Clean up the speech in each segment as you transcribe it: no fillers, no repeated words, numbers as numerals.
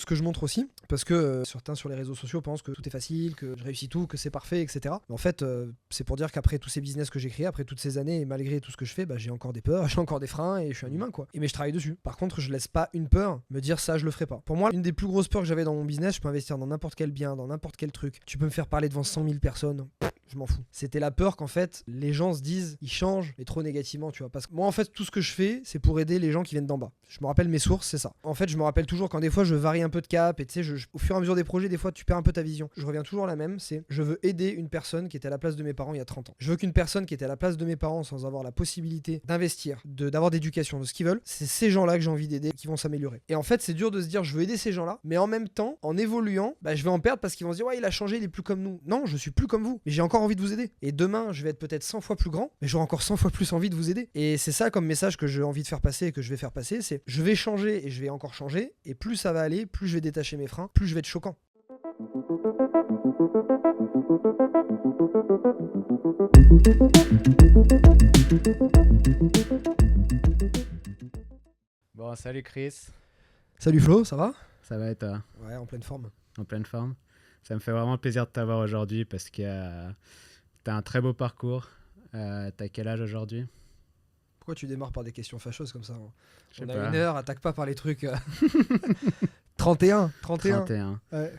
ce que je montre aussi, parce que certains sur les réseaux sociaux pensent que tout est facile, que je réussis tout, que c'est parfait, etc. Mais en fait, c'est pour dire qu'après tous ces business que j'ai créés, après toutes ces années, et malgré tout ce que je fais, j'ai encore des peurs, j'ai encore des freins et je suis un humain, quoi. Mais je travaille dessus. Par contre, je laisse pas une peur me dire ça, je le ferai pas. Pour moi, une des plus grosses peurs que j'avais dans mon business, je peux investir dans n'importe quel bien, dans n'importe quel truc. Tu peux me faire parler devant 100 000 personnes. Je m'en fous. C'était la peur qu'en fait, les gens se disent, ils changent, mais trop négativement, tu vois. Parce que moi, en fait, tout ce que je fais, c'est pour aider les gens qui viennent d'en bas. Je me rappelle mes sources, c'est ça. En fait, je me rappelle toujours quand des fois, je varie un peu de cap et tu sais, au fur et à mesure des projets, des fois, tu perds un peu ta vision. Je reviens toujours à la même, c'est je veux aider une personne qui était à la place de mes parents il y a 30 ans. Je veux qu'une personne qui était à la place de mes parents sans avoir la possibilité d'investir, d'avoir d'éducation, de ce qu'ils veulent, c'est ces gens-là que j'ai envie d'aider qui vont s'améliorer. Et en fait, c'est dur de se dire, je veux aider ces gens-là, mais en même temps, en évoluant, je vais en perdre parce qu'ils vont se dire, ouais, il a changé, il est plus comme nous. Non, je suis plus comme vous, mais j'ai encore envie de vous aider. Et demain, je vais être peut-être 100 fois plus grand, mais j'aurai encore 100 fois plus envie de vous aider. Et c'est ça comme message que j'ai envie de faire passer et que je vais faire passer, c'est je vais changer et je vais encore changer, et plus ça va aller, plus je vais détacher mes freins, plus je vais être choquant. Bon, salut Chris, Salut Flo, ça va? ça va et toi? Ouais, en pleine forme. En pleine forme? Ça me fait vraiment plaisir de t'avoir aujourd'hui parce que t'as un très beau parcours. T'as quel âge aujourd'hui? Pourquoi tu démarres par des questions fâcheuses comme ça? Je sais On a pas. une heure, attaque pas par les trucs. 31. 31. Ouais.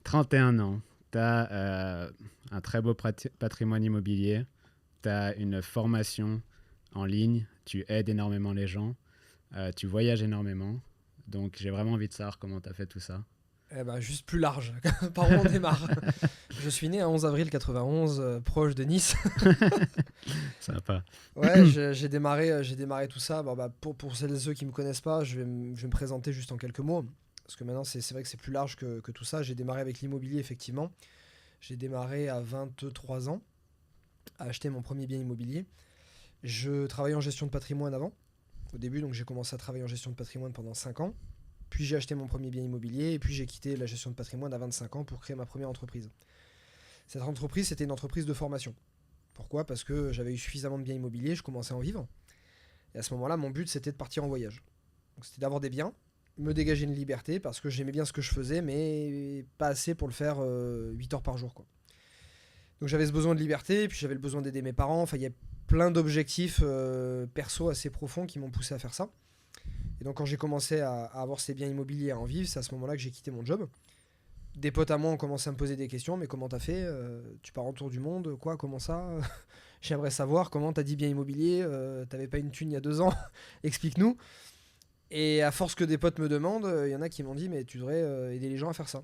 31 ans. T'as un très beau patrimoine immobilier. T'as une formation en ligne. Tu aides énormément les gens. Tu voyages énormément. Donc j'ai vraiment envie de savoir comment t'as fait tout ça. Juste plus large. Par où on démarre? Je suis né un 11 avril 91, proche de Nice. Sympa. Ouais, j'ai démarré tout ça. Pour celles et ceux qui me connaissent pas, je vais me présenter juste en quelques mots. Parce que maintenant, c'est vrai que c'est plus large que tout ça. J'ai démarré avec l'immobilier, effectivement. J'ai démarré à 23 ans à acheter mon premier bien immobilier. Je travaillais en gestion de patrimoine avant, au début, donc j'ai commencé à travailler en gestion de patrimoine pendant 5 ans. Puis j'ai acheté mon premier bien immobilier et puis j'ai quitté la gestion de patrimoine à 25 ans pour créer ma première entreprise. Cette entreprise, c'était une entreprise de formation. Pourquoi? Parce que j'avais eu suffisamment de biens immobiliers, je commençais à en vivre. Et à ce moment-là, mon but, c'était de partir en voyage. Donc c'était d'avoir des biens, me dégager une liberté parce que j'aimais bien ce que je faisais, mais pas assez pour le faire 8 heures par jour, quoi. Donc j'avais ce besoin de liberté, puis j'avais le besoin d'aider mes parents. Enfin, il y a plein d'objectifs perso assez profonds qui m'ont poussé à faire ça. Et donc quand j'ai commencé à avoir ces biens immobiliers, à en vivre, c'est à ce moment-là que j'ai quitté mon job. Des potes à moi ont commencé à me poser des questions, mais comment t'as fait? Tu pars en tour du monde? Quoi? Comment ça? J'aimerais savoir comment t'as dit bien immobilier, t'avais pas une thune il y a 2 ans, explique-nous. Et à force que des potes me demandent, il y en a qui m'ont dit mais tu devrais aider les gens à faire ça.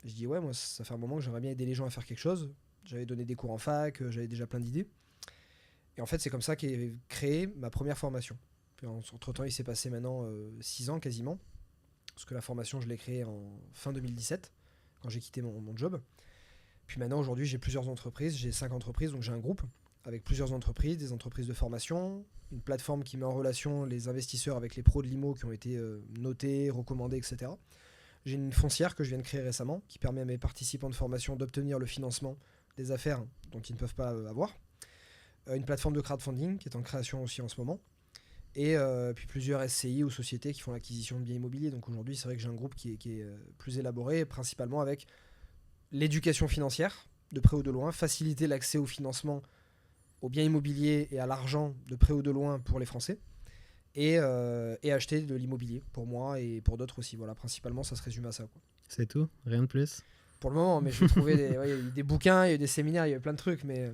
Je dis ouais, moi ça fait un moment que j'aimerais bien aider les gens à faire quelque chose. J'avais donné des cours en fac, j'avais déjà plein d'idées. Et en fait c'est comme ça qu'est créée ma première formation. Puis entre temps il s'est passé maintenant 6 ans quasiment. Parce que la formation je l'ai créée en fin 2017, quand j'ai quitté mon job. Puis maintenant aujourd'hui j'ai plusieurs entreprises, j'ai 5 entreprises, donc j'ai un groupe avec plusieurs entreprises, des entreprises de formation, une plateforme qui met en relation les investisseurs avec les pros de l'IMO qui ont été notés, recommandés, etc. J'ai une foncière que je viens de créer récemment qui permet à mes participants de formation d'obtenir le financement des affaires dont ils ne peuvent pas avoir. Une plateforme de crowdfunding qui est en création aussi en ce moment. Et puis plusieurs SCI ou sociétés qui font l'acquisition de biens immobiliers. Donc aujourd'hui, c'est vrai que j'ai un groupe qui est plus élaboré, principalement avec l'éducation financière, de près ou de loin, faciliter l'accès au financement, aux biens immobiliers et à l'argent de près ou de loin pour les Français, et acheter de l'immobilier pour moi et pour d'autres aussi. Voilà, principalement, ça se résume à ça, quoi. C'est tout? Rien de plus? Pour le moment, mais je vais trouver il y a eu des bouquins, il y a eu des séminaires, il y a eu plein de trucs, mais...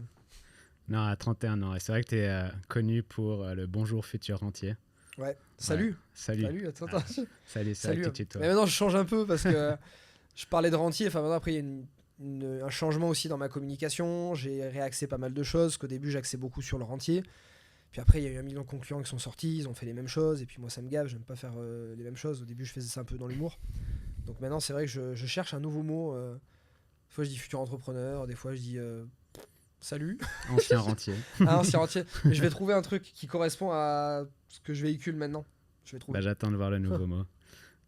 Non, à 31 ans. Et c'est vrai que tu es connu pour le Bonjour futur rentier. Ouais, salut. Ouais. Salut. Salut, attends. Salut, c'est vrai que tu tutoies. Mais maintenant, je change un peu parce que je parlais de rentier. Enfin, maintenant, après, il y a un changement aussi dans ma communication. J'ai réaxé pas mal de choses. Qu'au début, j'axais beaucoup sur le rentier. Puis après, il y a eu 1 million de concurrents qui sont sortis. Ils ont fait les mêmes choses. Et puis moi, ça me gave. J'aime pas faire les mêmes choses. Au début, je faisais ça un peu dans l'humour. Donc maintenant, c'est vrai que je cherche un nouveau mot. Des fois, je dis futur entrepreneur. Des fois, je dis... salut. Ancien rentier. Ancien rentier. Mais je vais trouver un truc qui correspond à ce que je véhicule maintenant. Je vais trouver. J'attends de voir le nouveau mot.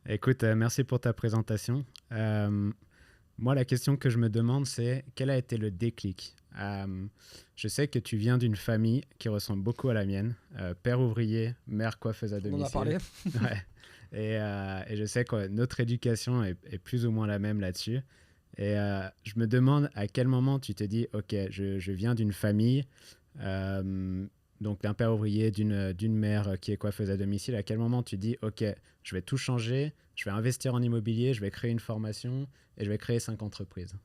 Écoute, merci pour ta présentation. Moi, la question que je me demande, c'est quel a été le déclic? Je sais que tu viens d'une famille qui ressemble beaucoup à la mienne. Père ouvrier, mère coiffeuse à domicile. On en a parlé. Ouais. Et je sais que notre éducation est plus ou moins la même là-dessus. Et je me demande à quel moment tu te dis, ok, je viens d'une famille, donc d'un père ouvrier, d'une mère qui est coiffeuse à domicile. À quel moment tu dis, ok, je vais tout changer, je vais investir en immobilier, je vais créer une formation et je vais créer 5 entreprises?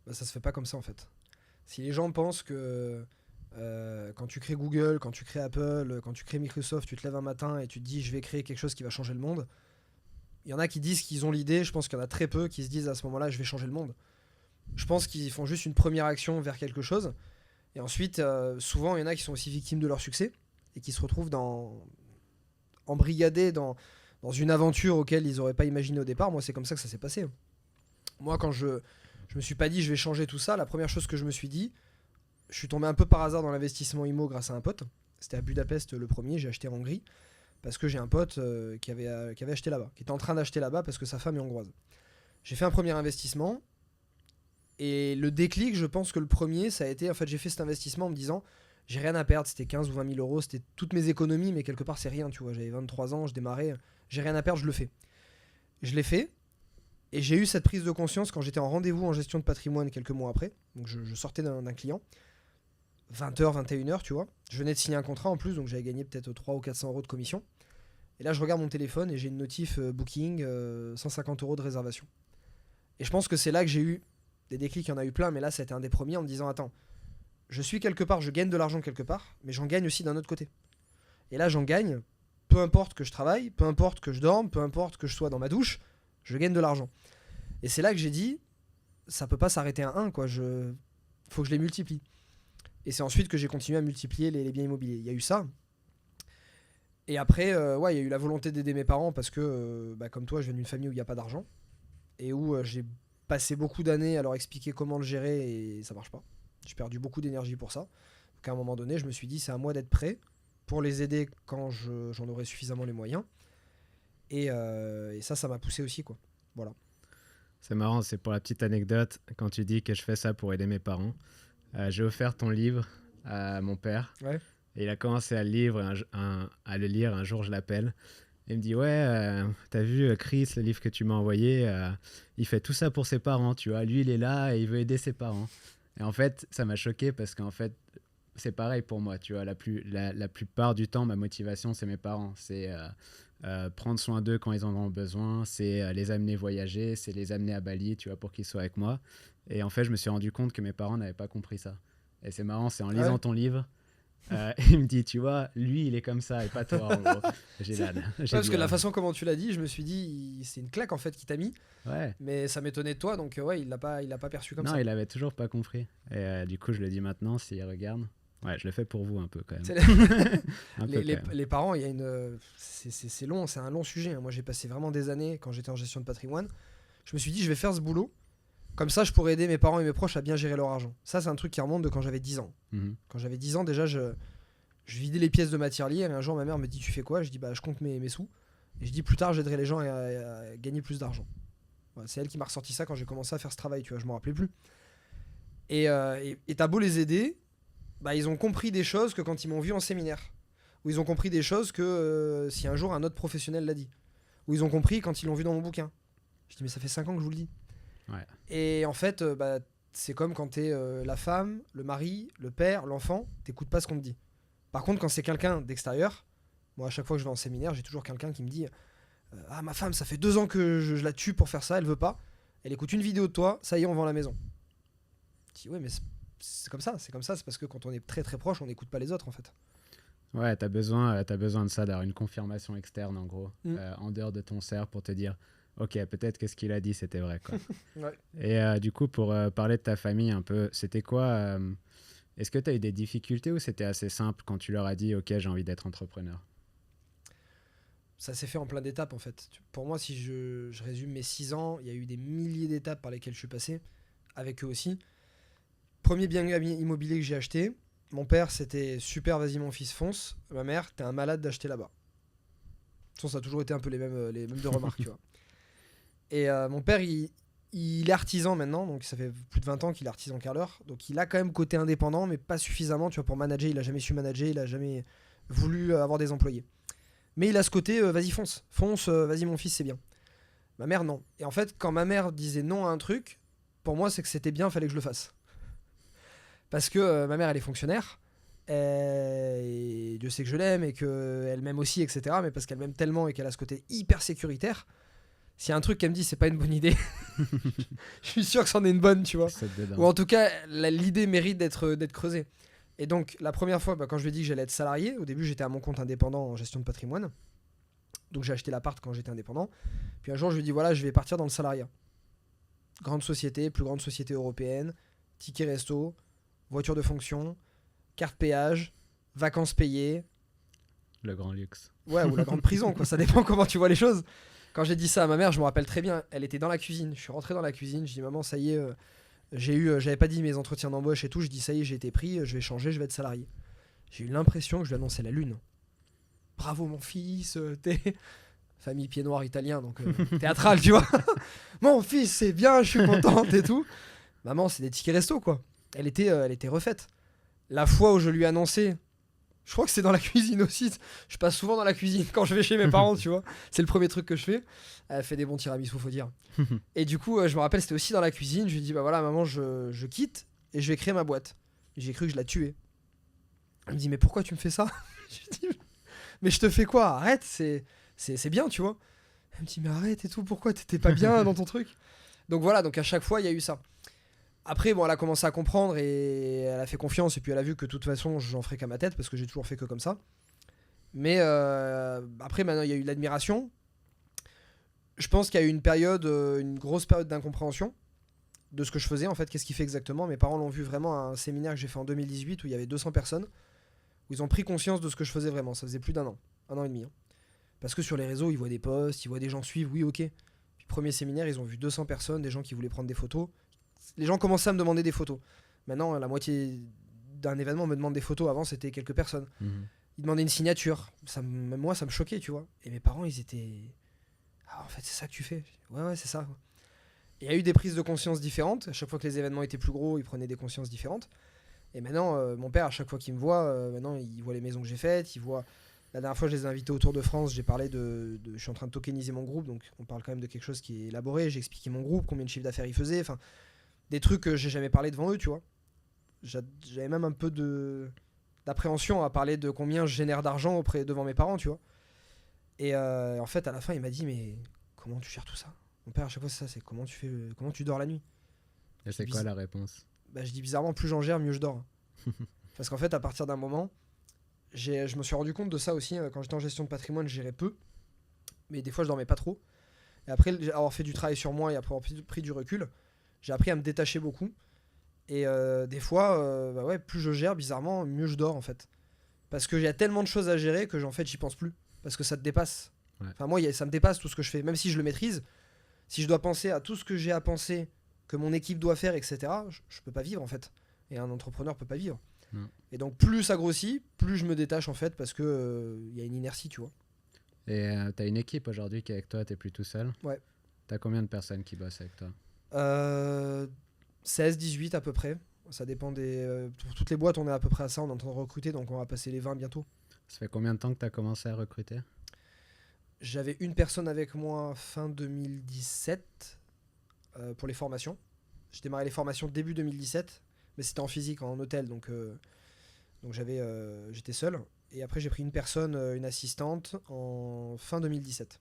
Bah, ça se fait pas comme ça en fait. Si les gens pensent que quand tu crées Google, quand tu crées Apple, quand tu crées Microsoft, tu te lèves un matin et tu te dis je vais créer quelque chose qui va changer le monde, il y en a qui disent qu'ils ont l'idée, je pense qu'il y en a très peu qui se disent à ce moment-là je vais changer le monde. Je pense qu'ils font juste une première action vers quelque chose, et ensuite souvent il y en a qui sont aussi victimes de leur succès et qui se retrouvent embrigadés dans une aventure auquel ils n'auraient pas imaginé au départ. Moi c'est comme ça que ça s'est passé. Moi quand je me suis pas dit je vais changer tout ça, la première chose que je me suis dit, je suis tombé un peu par hasard dans l'investissement IMO grâce à un pote. C'était à Budapest le premier, j'ai acheté en Hongrie parce que j'ai un pote qui avait acheté là-bas, qui était en train d'acheter là-bas parce que sa femme est hongroise. J'ai fait un premier investissement et le déclic, je pense que le premier, ça a été, en fait, j'ai fait cet investissement en me disant, j'ai rien à perdre, c'était 15 ou 20 000 euros, c'était toutes mes économies, mais quelque part c'est rien, tu vois, j'avais 23 ans, je démarrais, j'ai rien à perdre, je le fais. Je l'ai fait et j'ai eu cette prise de conscience quand j'étais en rendez-vous en gestion de patrimoine quelques mois après, donc je sortais d'un client. 20h, 21h, tu vois. Je venais de signer un contrat en plus, donc j'avais gagné peut-être 300 ou 400 euros de commission. Et là, je regarde mon téléphone et j'ai une notif booking, 150 euros de réservation. Et je pense que c'est là que j'ai eu des déclics, il y en a eu plein, mais là, c'était un des premiers en me disant, attends, je suis quelque part, je gagne de l'argent quelque part, mais j'en gagne aussi d'un autre côté. Et là, j'en gagne, peu importe que je travaille, peu importe que je dorme, peu importe que je sois dans ma douche, je gagne de l'argent. Et c'est là que j'ai dit, ça peut pas s'arrêter à 1, quoi, faut que je les multiplie. Et c'est ensuite que j'ai continué à multiplier les biens immobiliers. Il y a eu ça. Et après, ouais, il y a eu la volonté d'aider mes parents parce que, comme toi, je viens d'une famille où il n'y a pas d'argent et où j'ai passé beaucoup d'années à leur expliquer comment le gérer et ça marche pas. J'ai perdu beaucoup d'énergie pour ça. Donc à un moment donné, je me suis dit, c'est à moi d'être prêt pour les aider quand j'en aurai suffisamment les moyens. Et ça m'a poussé aussi, quoi. Voilà. C'est marrant, c'est pour la petite anecdote, quand tu dis que je fais ça pour aider mes parents. J'ai offert ton livre à mon père. Ouais. Et il a commencé à le lire. Un jour, je l'appelle. Il me dit, ouais, t'as vu Chris, le livre que tu m'as envoyé, il fait tout ça pour ses parents, tu vois. Lui, il est là et il veut aider ses parents. Et en fait, ça m'a choqué parce qu'en fait, c'est pareil pour moi, tu vois. La plupart du temps, ma motivation, c'est mes parents. C'est prendre soin d'eux quand ils en ont besoin. C'est les amener voyager. C'est les amener à Bali, tu vois, pour qu'ils soient avec moi. Et en fait, je me suis rendu compte que mes parents n'avaient pas compris ça. Et c'est marrant, c'est en lisant ton livre, il me dit, tu vois, lui, il est comme ça et pas toi, en gros. Parce que la façon comment tu l'as dit, je me suis dit, c'est une claque en fait qui t'a mis. Ouais. Mais ça m'étonnait de toi, donc ouais, il l'a pas perçu comme ça. Non, il avait toujours pas compris. Et du coup, je le dis maintenant, s'il regarde. Ouais, je le fais pour vous un peu quand même. Les parents, il y a c'est long, c'est un long sujet. Moi, j'ai passé vraiment des années quand j'étais en gestion de patrimoine. Je me suis dit, je vais faire ce boulot. Comme ça, je pourrais aider mes parents et mes proches à bien gérer leur argent. Ça, c'est un truc qui remonte de quand j'avais 10 ans. Quand j'avais 10 ans, déjà, je vidais les pièces de ma tirelire et un jour, ma mère me dit, tu fais quoi? Je dis, je compte mes sous. Et je dis, plus tard, j'aiderai les gens à gagner plus d'argent. Voilà, c'est elle qui m'a ressorti ça quand j'ai commencé à faire ce travail, tu vois, je m'en rappelais plus. Et t'as beau les aider, ils ont compris des choses que quand ils m'ont vu en séminaire. Ou ils ont compris des choses que si un jour un autre professionnel l'a dit. Ou ils ont compris quand ils l'ont vu dans mon bouquin. Je dis, mais ça fait 5 ans que je vous le dis. Ouais. Et en fait, c'est comme quand t'es la femme, le mari, le père, l'enfant, t'écoutes pas ce qu'on te dit. Par contre, quand c'est quelqu'un d'extérieur, moi à chaque fois que je vais en séminaire, j'ai toujours quelqu'un qui me dit ah, ma femme, ça fait 2 ans que je la tue pour faire ça, elle veut pas. Elle écoute une vidéo de toi, ça y est, on vend la maison. Je dis ouais, mais c'est comme ça, c'est parce que quand on est très très proche, on n'écoute pas les autres en fait. Ouais, t'as besoin de ça, d'avoir une confirmation externe en gros, en dehors de ton cerf pour te dire ok, peut-être que ce qu'il a dit, c'était vrai, quoi. Ouais. Et du coup, pour parler de ta famille un peu, c'était quoi est-ce que tu as eu des difficultés ou c'était assez simple quand tu leur as dit, ok, j'ai envie d'être entrepreneur? Ça s'est fait en plein d'étapes, en fait. Pour moi, si je résume mes 6 ans, il y a eu des milliers d'étapes par lesquelles je suis passé, avec eux aussi. Premier bien immobilier que j'ai acheté, mon père, c'était super, vas-y mon fils, fonce. Ma mère, t'es un malade d'acheter là-bas. De toute façon, ça a toujours été un peu les mêmes de remarques, tu vois. Et mon père, il est artisan maintenant, donc ça fait plus de 20 ans qu'il est artisan carreleur. Donc il a quand même côté indépendant, mais pas suffisamment, tu vois, pour manager. Il a jamais su manager, il a jamais voulu avoir des employés. Mais il a ce côté, vas-y fonce, vas-y mon fils, c'est bien. Ma mère, non. Et en fait, quand ma mère disait non à un truc, pour moi, c'est que c'était bien, fallait que je le fasse. Parce que ma mère, elle est fonctionnaire. Et Dieu sait que je l'aime et qu'elle m'aime aussi, etc. Mais parce qu'elle m'aime tellement et qu'elle a ce côté hyper sécuritaire, s'il y a un truc qu'elle me dit, c'est pas une bonne idée, je suis sûr que c'en est une bonne, tu vois. Ou en tout cas, l'idée mérite d'être creusée. Et donc, la première fois, quand je lui ai dit que j'allais être salarié, au début, j'étais à mon compte indépendant en gestion de patrimoine. Donc, j'ai acheté l'appart quand j'étais indépendant. Puis un jour, je lui ai dit, voilà, je vais partir dans le salariat. Grande société, plus grande société européenne, ticket resto, voiture de fonction, carte péage, vacances payées. Le grand luxe. Ouais, ou la grande prison, quoi. Ça dépend comment tu vois les choses. Quand j'ai dit ça à ma mère, je me rappelle très bien, elle était dans la cuisine. Je suis rentré dans la cuisine, je dis, maman, ça y est, j'avais pas dit mes entretiens d'embauche et tout, je dis, ça y est, j'ai été pris, je vais changer, je vais être salarié. J'ai eu l'impression que je lui annonçais la lune. Bravo mon fils, t'es... Famille pied noir italien, donc théâtral, tu vois. Mon fils, c'est bien, je suis contente et tout. Maman, c'est des tickets resto, quoi. Elle était refaite. La fois où je lui ai annoncé, je crois que c'est dans la cuisine aussi. Je passe souvent dans la cuisine quand je vais chez mes parents, tu vois. C'est le premier truc que je fais. Elle fait des bons tiramisu, faut dire. Et du coup, je me rappelle, c'était aussi dans la cuisine. Je lui ai dit, bah voilà, maman, je quitte et je vais créer ma boîte. Et j'ai cru que je la tuais. Elle me dit, mais pourquoi tu me fais ça? Je lui dis, mais je te fais quoi? Arrête, c'est bien, tu vois. Elle me dit, mais arrête et tout, pourquoi t'étais pas bien dans ton truc? Donc voilà, donc à chaque fois, il y a eu ça. Après, bon, elle a commencé à comprendre et elle a fait confiance. Et puis elle a vu que de toute façon, j'en ferai qu'à ma tête parce que j'ai toujours fait que comme ça. Mais après, maintenant, il y a eu l'admiration. Je pense qu'il y a eu une période, une grosse période d'incompréhension de ce que je faisais, en fait, qu'est-ce qu'il fait exactement. Mes parents l'ont vu vraiment à un séminaire que j'ai fait en 2018 où il y avait 200 personnes, où ils ont pris conscience de ce que je faisais vraiment. Ça faisait plus d'un an et demi. Hein. Parce que sur les réseaux, ils voient des posts, ils voient des gens suivre, oui, ok. Puis premier séminaire, ils ont vu 200 personnes, des gens qui voulaient prendre des photos. Les gens commençaient à me demander des photos. Maintenant, la moitié d'un événement me demande des photos. Avant, c'était quelques personnes. Ils demandaient une signature. Même moi, ça me choquait, tu vois. Et mes parents, ils étaient... Ah, en fait, c'est ça que tu fais. Ouais, c'est ça. Il y a eu des prises de conscience différentes. À chaque fois que les événements étaient plus gros, ils prenaient des consciences différentes. Et maintenant, mon père, à chaque fois qu'il me voit, maintenant, il voit les maisons que j'ai faites. Il voit... La dernière fois, je les ai invités au Tour de France. J'ai parlé de... Je suis en train de tokeniser mon groupe. Donc, on parle quand même de quelque chose qui est élaboré. J'ai expliqué mon groupe, combien de chiffre d'affaires il faisait. Enfin, des trucs que j'ai jamais parlé devant eux, tu vois. J'avais même un peu d'appréhension à parler de combien je génère d'argent devant mes parents, tu vois. Et en fait, à la fin, il m'a dit, mais comment tu gères tout ça? Mon père, à chaque fois, c'est ça, c'est comment tu dors la nuit? Et c'est quoi la réponse? Bah, je dis bizarrement, plus j'en gère, mieux je dors. Parce qu'en fait, à partir d'un moment, je me suis rendu compte de ça aussi. Quand j'étais en gestion de patrimoine, je gérais peu. Mais des fois, je dormais pas trop. Et après avoir fait du travail sur moi et après avoir pris du recul, j'ai appris à me détacher beaucoup. Et des fois, bah ouais, plus je gère, bizarrement, mieux je dors en fait. Parce qu'il y a tellement de choses à gérer que en fait, j'y pense plus. Parce que ça te dépasse. Ouais. Enfin, moi, ça me dépasse tout ce que je fais. Même si je le maîtrise, si je dois penser à tout ce que j'ai à penser, que mon équipe doit faire, etc., je peux pas vivre en fait. Et un entrepreneur peut pas vivre. Et donc, plus ça grossit, plus je me détache en fait, parce que y a une inertie, tu vois. Et t'as une équipe aujourd'hui qui est avec toi, t'es plus tout seul? Ouais. T'as combien de personnes qui bossent avec toi? 16, 18 à peu près. Ça dépend des... pour toutes les boîtes, on est à peu près à ça. On est en train de recruter, donc on va passer les 20 bientôt. Ça fait combien de temps que t'as commencé à recruter? J'avais une personne avec moi fin 2017 pour les formations. J'ai démarré les formations début 2017, mais c'était en physique, en hôtel, donc j'étais seul. Et après, j'ai pris une personne, une assistante, en fin 2017.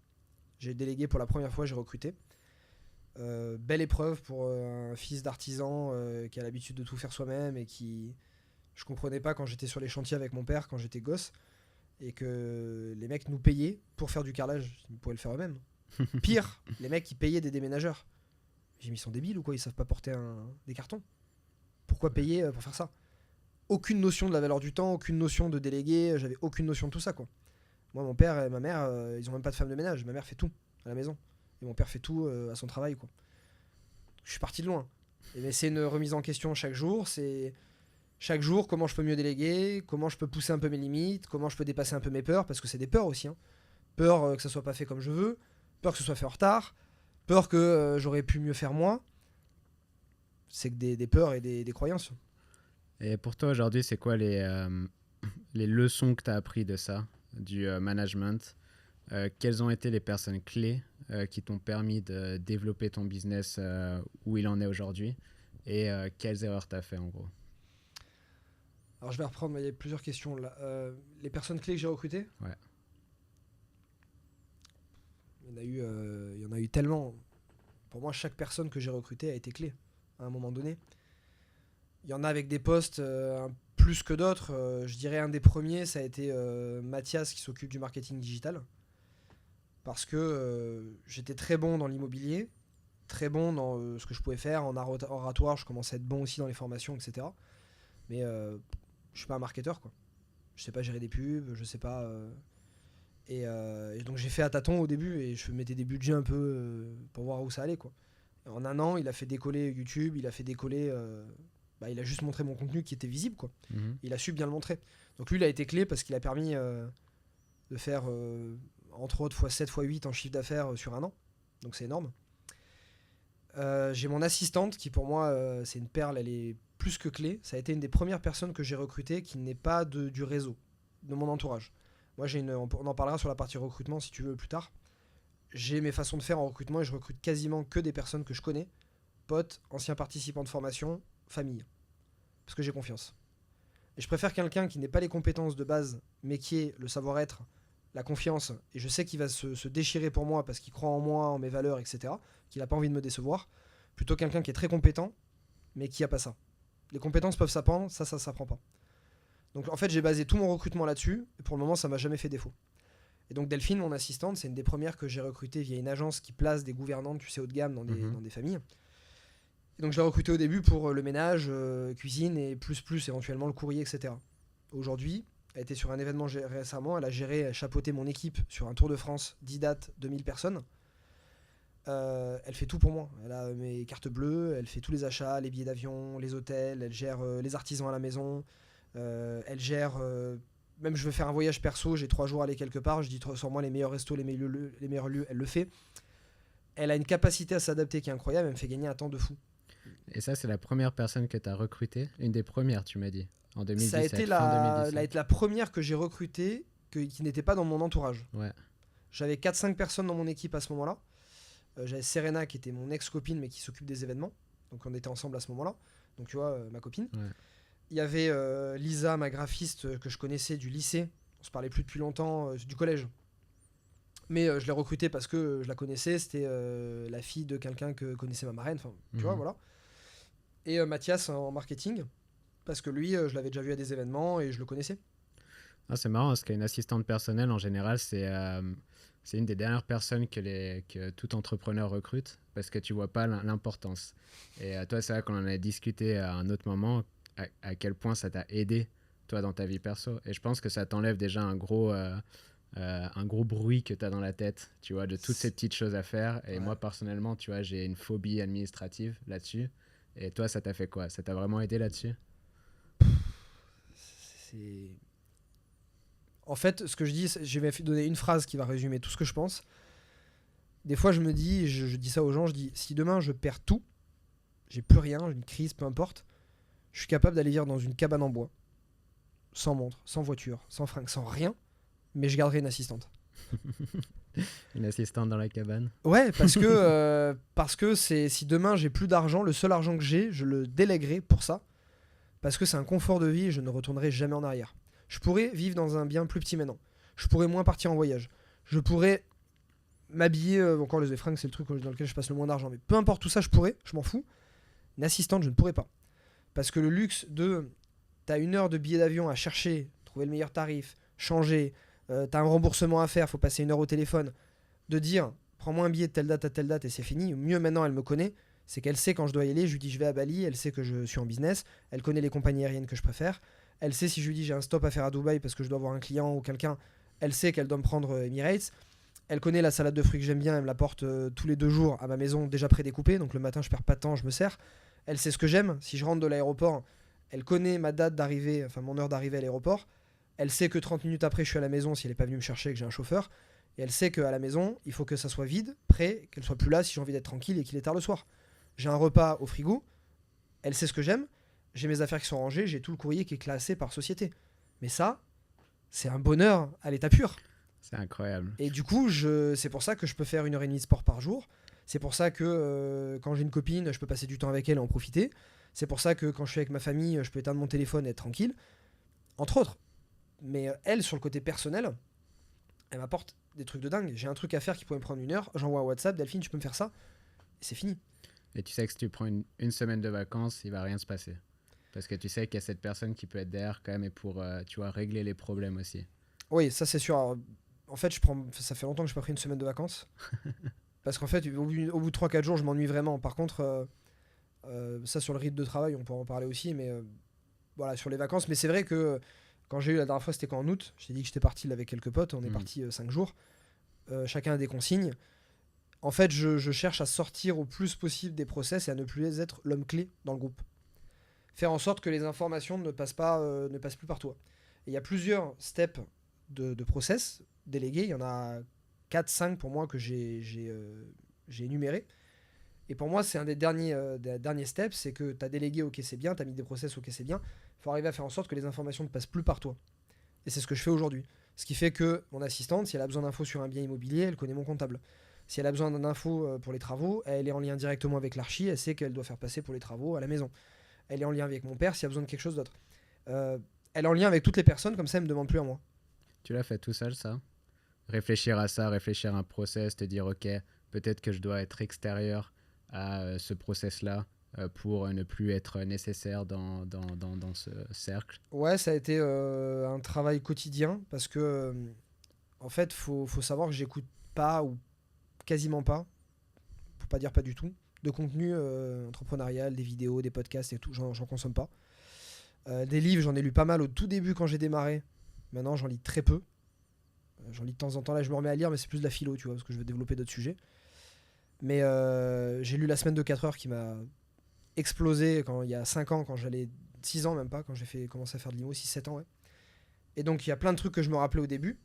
J'ai délégué pour la première fois, j'ai recruté. Belle épreuve pour un fils d'artisan qui a l'habitude de tout faire soi-même et qui... Je comprenais pas quand j'étais sur les chantiers avec mon père, quand j'étais gosse, et que les mecs nous payaient pour faire du carrelage. Ils pourraient le faire eux-mêmes. Pire, les mecs qui payaient des déménageurs. J'ai dit, mais ils sont débiles ou quoi? Ils savent pas porter des cartons. Pourquoi payer pour faire ça? Aucune notion de la valeur du temps, aucune notion de déléguer, j'avais aucune notion de tout ça, quoi. Moi, mon père et ma mère, ils ont même pas de femme de ménage. Ma mère fait tout à la maison. Et mon père fait tout à son travail, quoi. Je suis parti de loin. Et c'est une remise en question chaque jour. C'est chaque jour comment je peux mieux déléguer, comment je peux pousser un peu mes limites, comment je peux dépasser un peu mes peurs, parce que c'est des peurs aussi. Hein. Peur que ça soit pas fait comme je veux, peur que ce soit fait en retard, peur que j'aurais pu mieux faire moi. C'est que des peurs et des croyances. Et pour toi aujourd'hui, c'est quoi les leçons que tu as appris de ça, du management? quelles ont été les personnes clés qui t'ont permis de développer ton business où il en est aujourd'hui et quelles erreurs tu as fait en gros? Alors je vais reprendre, mais il y a plusieurs questions là. Les personnes clés que j'ai recrutées, Ouais. il y en a eu tellement. Pour moi, chaque personne que j'ai recrutée a été clé à un moment donné. Il y en a avec des postes plus que d'autres. Je dirais un des premiers, ça a été Mathias qui s'occupe du marketing digital. Parce que j'étais très bon dans l'immobilier, très bon dans ce que je pouvais faire en oratoire. Je commençais à être bon aussi dans les formations, etc. Mais je suis pas un marketeur, quoi. Je sais pas gérer des pubs, je sais pas. Et donc j'ai fait à tâtons au début et je mettais des budgets un peu pour voir où ça allait, quoi. Et en un an, il a fait décoller YouTube, il a fait décoller. Il a juste montré mon contenu qui était visible, quoi. Il a su bien le montrer. Donc lui, il a été clé parce qu'il a permis de faire entre autres x7, x8 en chiffre d'affaires sur un an. Donc c'est énorme. J'ai mon assistante qui pour moi c'est une perle, elle est plus que clé. Ça a été une des premières personnes que j'ai recrutées qui n'est pas du réseau, de mon entourage. Moi on en parlera sur la partie recrutement si tu veux plus tard. J'ai mes façons de faire en recrutement et je recrute quasiment que des personnes que je connais, potes, anciens participants de formation, famille. Parce que j'ai confiance. Et je préfère quelqu'un qui n'ait pas les compétences de base, mais qui ait le savoir-être, la confiance, et je sais qu'il va se déchirer pour moi parce qu'il croit en moi, en mes valeurs, etc., qu'il n'a pas envie de me décevoir, plutôt quelqu'un qui est très compétent, mais qui n'a pas ça. Les compétences peuvent s'apprendre, ça s'apprend pas. Donc en fait, j'ai basé tout mon recrutement là-dessus, et pour le moment, ça m'a jamais fait défaut. Et donc Delphine, mon assistante, c'est une des premières que j'ai recrutées via une agence qui place des gouvernantes, tu sais, haut de gamme dans des familles. Et donc je l'ai recrutée au début pour le ménage, cuisine et plus éventuellement le courrier, etc. Aujourd'hui, elle était sur un événement récemment, elle a chapeauté mon équipe sur un Tour de France, 10 dates, 2000 personnes. Elle fait tout pour moi. Elle a mes cartes bleues, elle fait tous les achats, les billets d'avion, les hôtels, elle gère les artisans à la maison, elle gère... même je veux faire un voyage perso, j'ai 3 jours à aller quelque part, je dis sur moi les meilleurs restos, les meilleurs lieux, elle le fait. Elle a une capacité à s'adapter qui est incroyable, elle me fait gagner un temps de fou. Et ça, c'est la première personne que tu as recrutée? Une des premières, tu m'as dit, en 2017, ça a été fin 2017. la première que j'ai recrutée qui n'était pas dans mon entourage. Ouais. J'avais 4-5 personnes dans mon équipe à ce moment-là. J'avais Serena qui était mon ex-copine mais qui s'occupe des événements. Donc on était ensemble à ce moment-là. Donc tu vois, ma copine. Ouais. Il y avait Lisa, ma graphiste que je connaissais du lycée. On se parlait plus depuis longtemps, du collège. Mais je l'ai recrutée parce que je la connaissais. C'était la fille de quelqu'un que connaissait ma marraine. Enfin, tu vois, voilà. Et Mathias en marketing. Parce que lui, je l'avais déjà vu à des événements et je le connaissais. Ah, c'est marrant parce qu'une assistante personnelle, en général, c'est une des dernières personnes que tout entrepreneur recrute parce que tu vois pas l'importance. Et toi, c'est vrai qu'on en a discuté à un autre moment, à quel point ça t'a aidé, toi, dans ta vie perso. Et je pense que ça t'enlève déjà un gros bruit que tu as dans la tête, tu vois, de toutes ces petites choses à faire. Et moi, personnellement, tu vois, j'ai une phobie administrative là-dessus. Et toi, ça t'a fait quoi? Ça t'a vraiment aidé là-dessus? C'est... En fait, ce que je dis, je vais donner une phrase qui va résumer tout ce que je pense. Des fois, je me dis, je dis ça aux gens, je dis, si demain je perds tout, j'ai plus rien, j'ai une crise, peu importe, je suis capable d'aller vivre dans une cabane en bois, sans montre, sans voiture, sans fringues, sans rien, mais je garderai une assistante. Une assistante dans la cabane? Ouais, parce que si demain j'ai plus d'argent, le seul argent que j'ai, je le délèguerai pour ça, parce que c'est un confort de vie et je ne retournerai jamais en arrière. Je pourrais vivre dans un bien plus petit maintenant. Je pourrais moins partir en voyage. Je pourrais m'habiller, encore les fringues c'est le truc dans lequel je passe le moins d'argent, mais peu importe tout ça, je pourrais, je m'en fous. Une assistante, je ne pourrais pas. Parce que le luxe de... T'as 1 heure de billet d'avion à chercher, trouver le meilleur tarif, changer, t'as un remboursement à faire, faut passer 1 heure au téléphone, de dire, prends-moi un billet de telle date à telle date et c'est fini. Mieux maintenant, elle me connaît, c'est qu'elle sait quand je dois y aller, je lui dis je vais à Bali, elle sait que je suis en business, elle connaît les compagnies aériennes que je préfère, elle sait si je lui dis j'ai un stop à faire à Dubaï parce que je dois voir un client ou quelqu'un, elle sait qu'elle doit me prendre Emirates, elle connaît la salade de fruits que j'aime bien, elle me l'apporte tous les 2 jours à ma maison déjà prédécoupée, donc le matin je perds pas de temps, je me sers. Elle sait ce que j'aime, si je rentre de l'aéroport, elle connaît ma date d'arrivée, enfin mon heure d'arrivée à l'aéroport, elle sait que 30 minutes après je suis à la maison si elle n'est pas venue me chercher et que j'ai un chauffeur, et elle sait qu'à la maison, il faut que ça soit vide, prêt, qu'elle soit plus là si j'ai envie d'être tranquille et qu'il est tard le soir. J'ai un repas au frigo, elle sait ce que j'aime, j'ai mes affaires qui sont rangées, j'ai tout le courrier qui est classé par société. Mais ça, c'est un bonheur à l'état pur. C'est incroyable. Et du coup, c'est pour ça que je peux faire 1h30 de sport par jour. C'est pour ça que quand j'ai une copine, je peux passer du temps avec elle et en profiter. C'est pour ça que quand je suis avec ma famille, je peux éteindre mon téléphone et être tranquille. Entre autres. Mais elle, sur le côté personnel, elle m'apporte des trucs de dingue. J'ai un truc à faire qui pourrait me prendre 1 heure. J'envoie un WhatsApp, Delphine, tu peux me faire ça? Et c'est fini. Et tu sais que si tu prends une semaine de vacances, il va rien se passer. Parce que tu sais qu'il y a cette personne qui peut être derrière quand même et pour, tu vois, régler les problèmes aussi. Oui, ça c'est sûr. Alors, en fait, ça fait longtemps que je n'ai pas pris une semaine de vacances. Parce qu'en fait, au bout de 3-4 jours, je m'ennuie vraiment. Par contre, ça sur le rythme de travail, on peut en parler aussi. Mais voilà, sur les vacances. Mais c'est vrai que quand j'ai eu la dernière fois, c'était en août. Je t'ai dit que j'étais parti là, avec quelques potes. On est parti 5 jours. Chacun a des consignes. En fait, je cherche à sortir au plus possible des process et à ne plus être l'homme clé dans le groupe. Faire en sorte que les informations ne passent plus par toi. Et il y a plusieurs steps de process délégués. Il y en a 4-5 pour moi que j'ai énumérés. Et pour moi, c'est un des derniers steps, c'est que tu as délégué, ok c'est bien, tu as mis des process, ok c'est bien. Il faut arriver à faire en sorte que les informations ne passent plus par toi. Et c'est ce que je fais aujourd'hui. Ce qui fait que mon assistante, si elle a besoin d'infos sur un bien immobilier, elle connaît mon comptable. Si elle a besoin d'infos pour les travaux, elle est en lien directement avec l'archi, elle sait qu'elle doit faire passer pour les travaux à la maison. Elle est en lien avec mon père s'il y a besoin de quelque chose d'autre. Elle est en lien avec toutes les personnes, comme ça elle me demande plus à moi. Tu l'as fait tout seul, ça? Réfléchir à ça, réfléchir à un process, te dire ok, peut-être que je dois être extérieur à ce process-là pour ne plus être nécessaire dans ce cercle. Ouais, ça a été un travail quotidien parce que en fait, faut savoir que j'écoute pas ou quasiment pas, pour pas dire pas du tout, de contenu entrepreneurial, des vidéos, des podcasts et tout, j'en consomme pas. Des livres, j'en ai lu pas mal au tout début quand j'ai démarré. Maintenant, j'en lis très peu. J'en lis de temps en temps. Là, je me remets à lire, mais c'est plus de la philo, tu vois, parce que je veux développer d'autres sujets. Mais j'ai lu La semaine de 4 heures qui m'a explosé il y a 5 ans, quand j'allais 6 ans même pas, quand j'ai commencé à faire de l'IMO, 6-7 ans, ouais. Et donc, il y a plein de trucs que je me rappelais au début.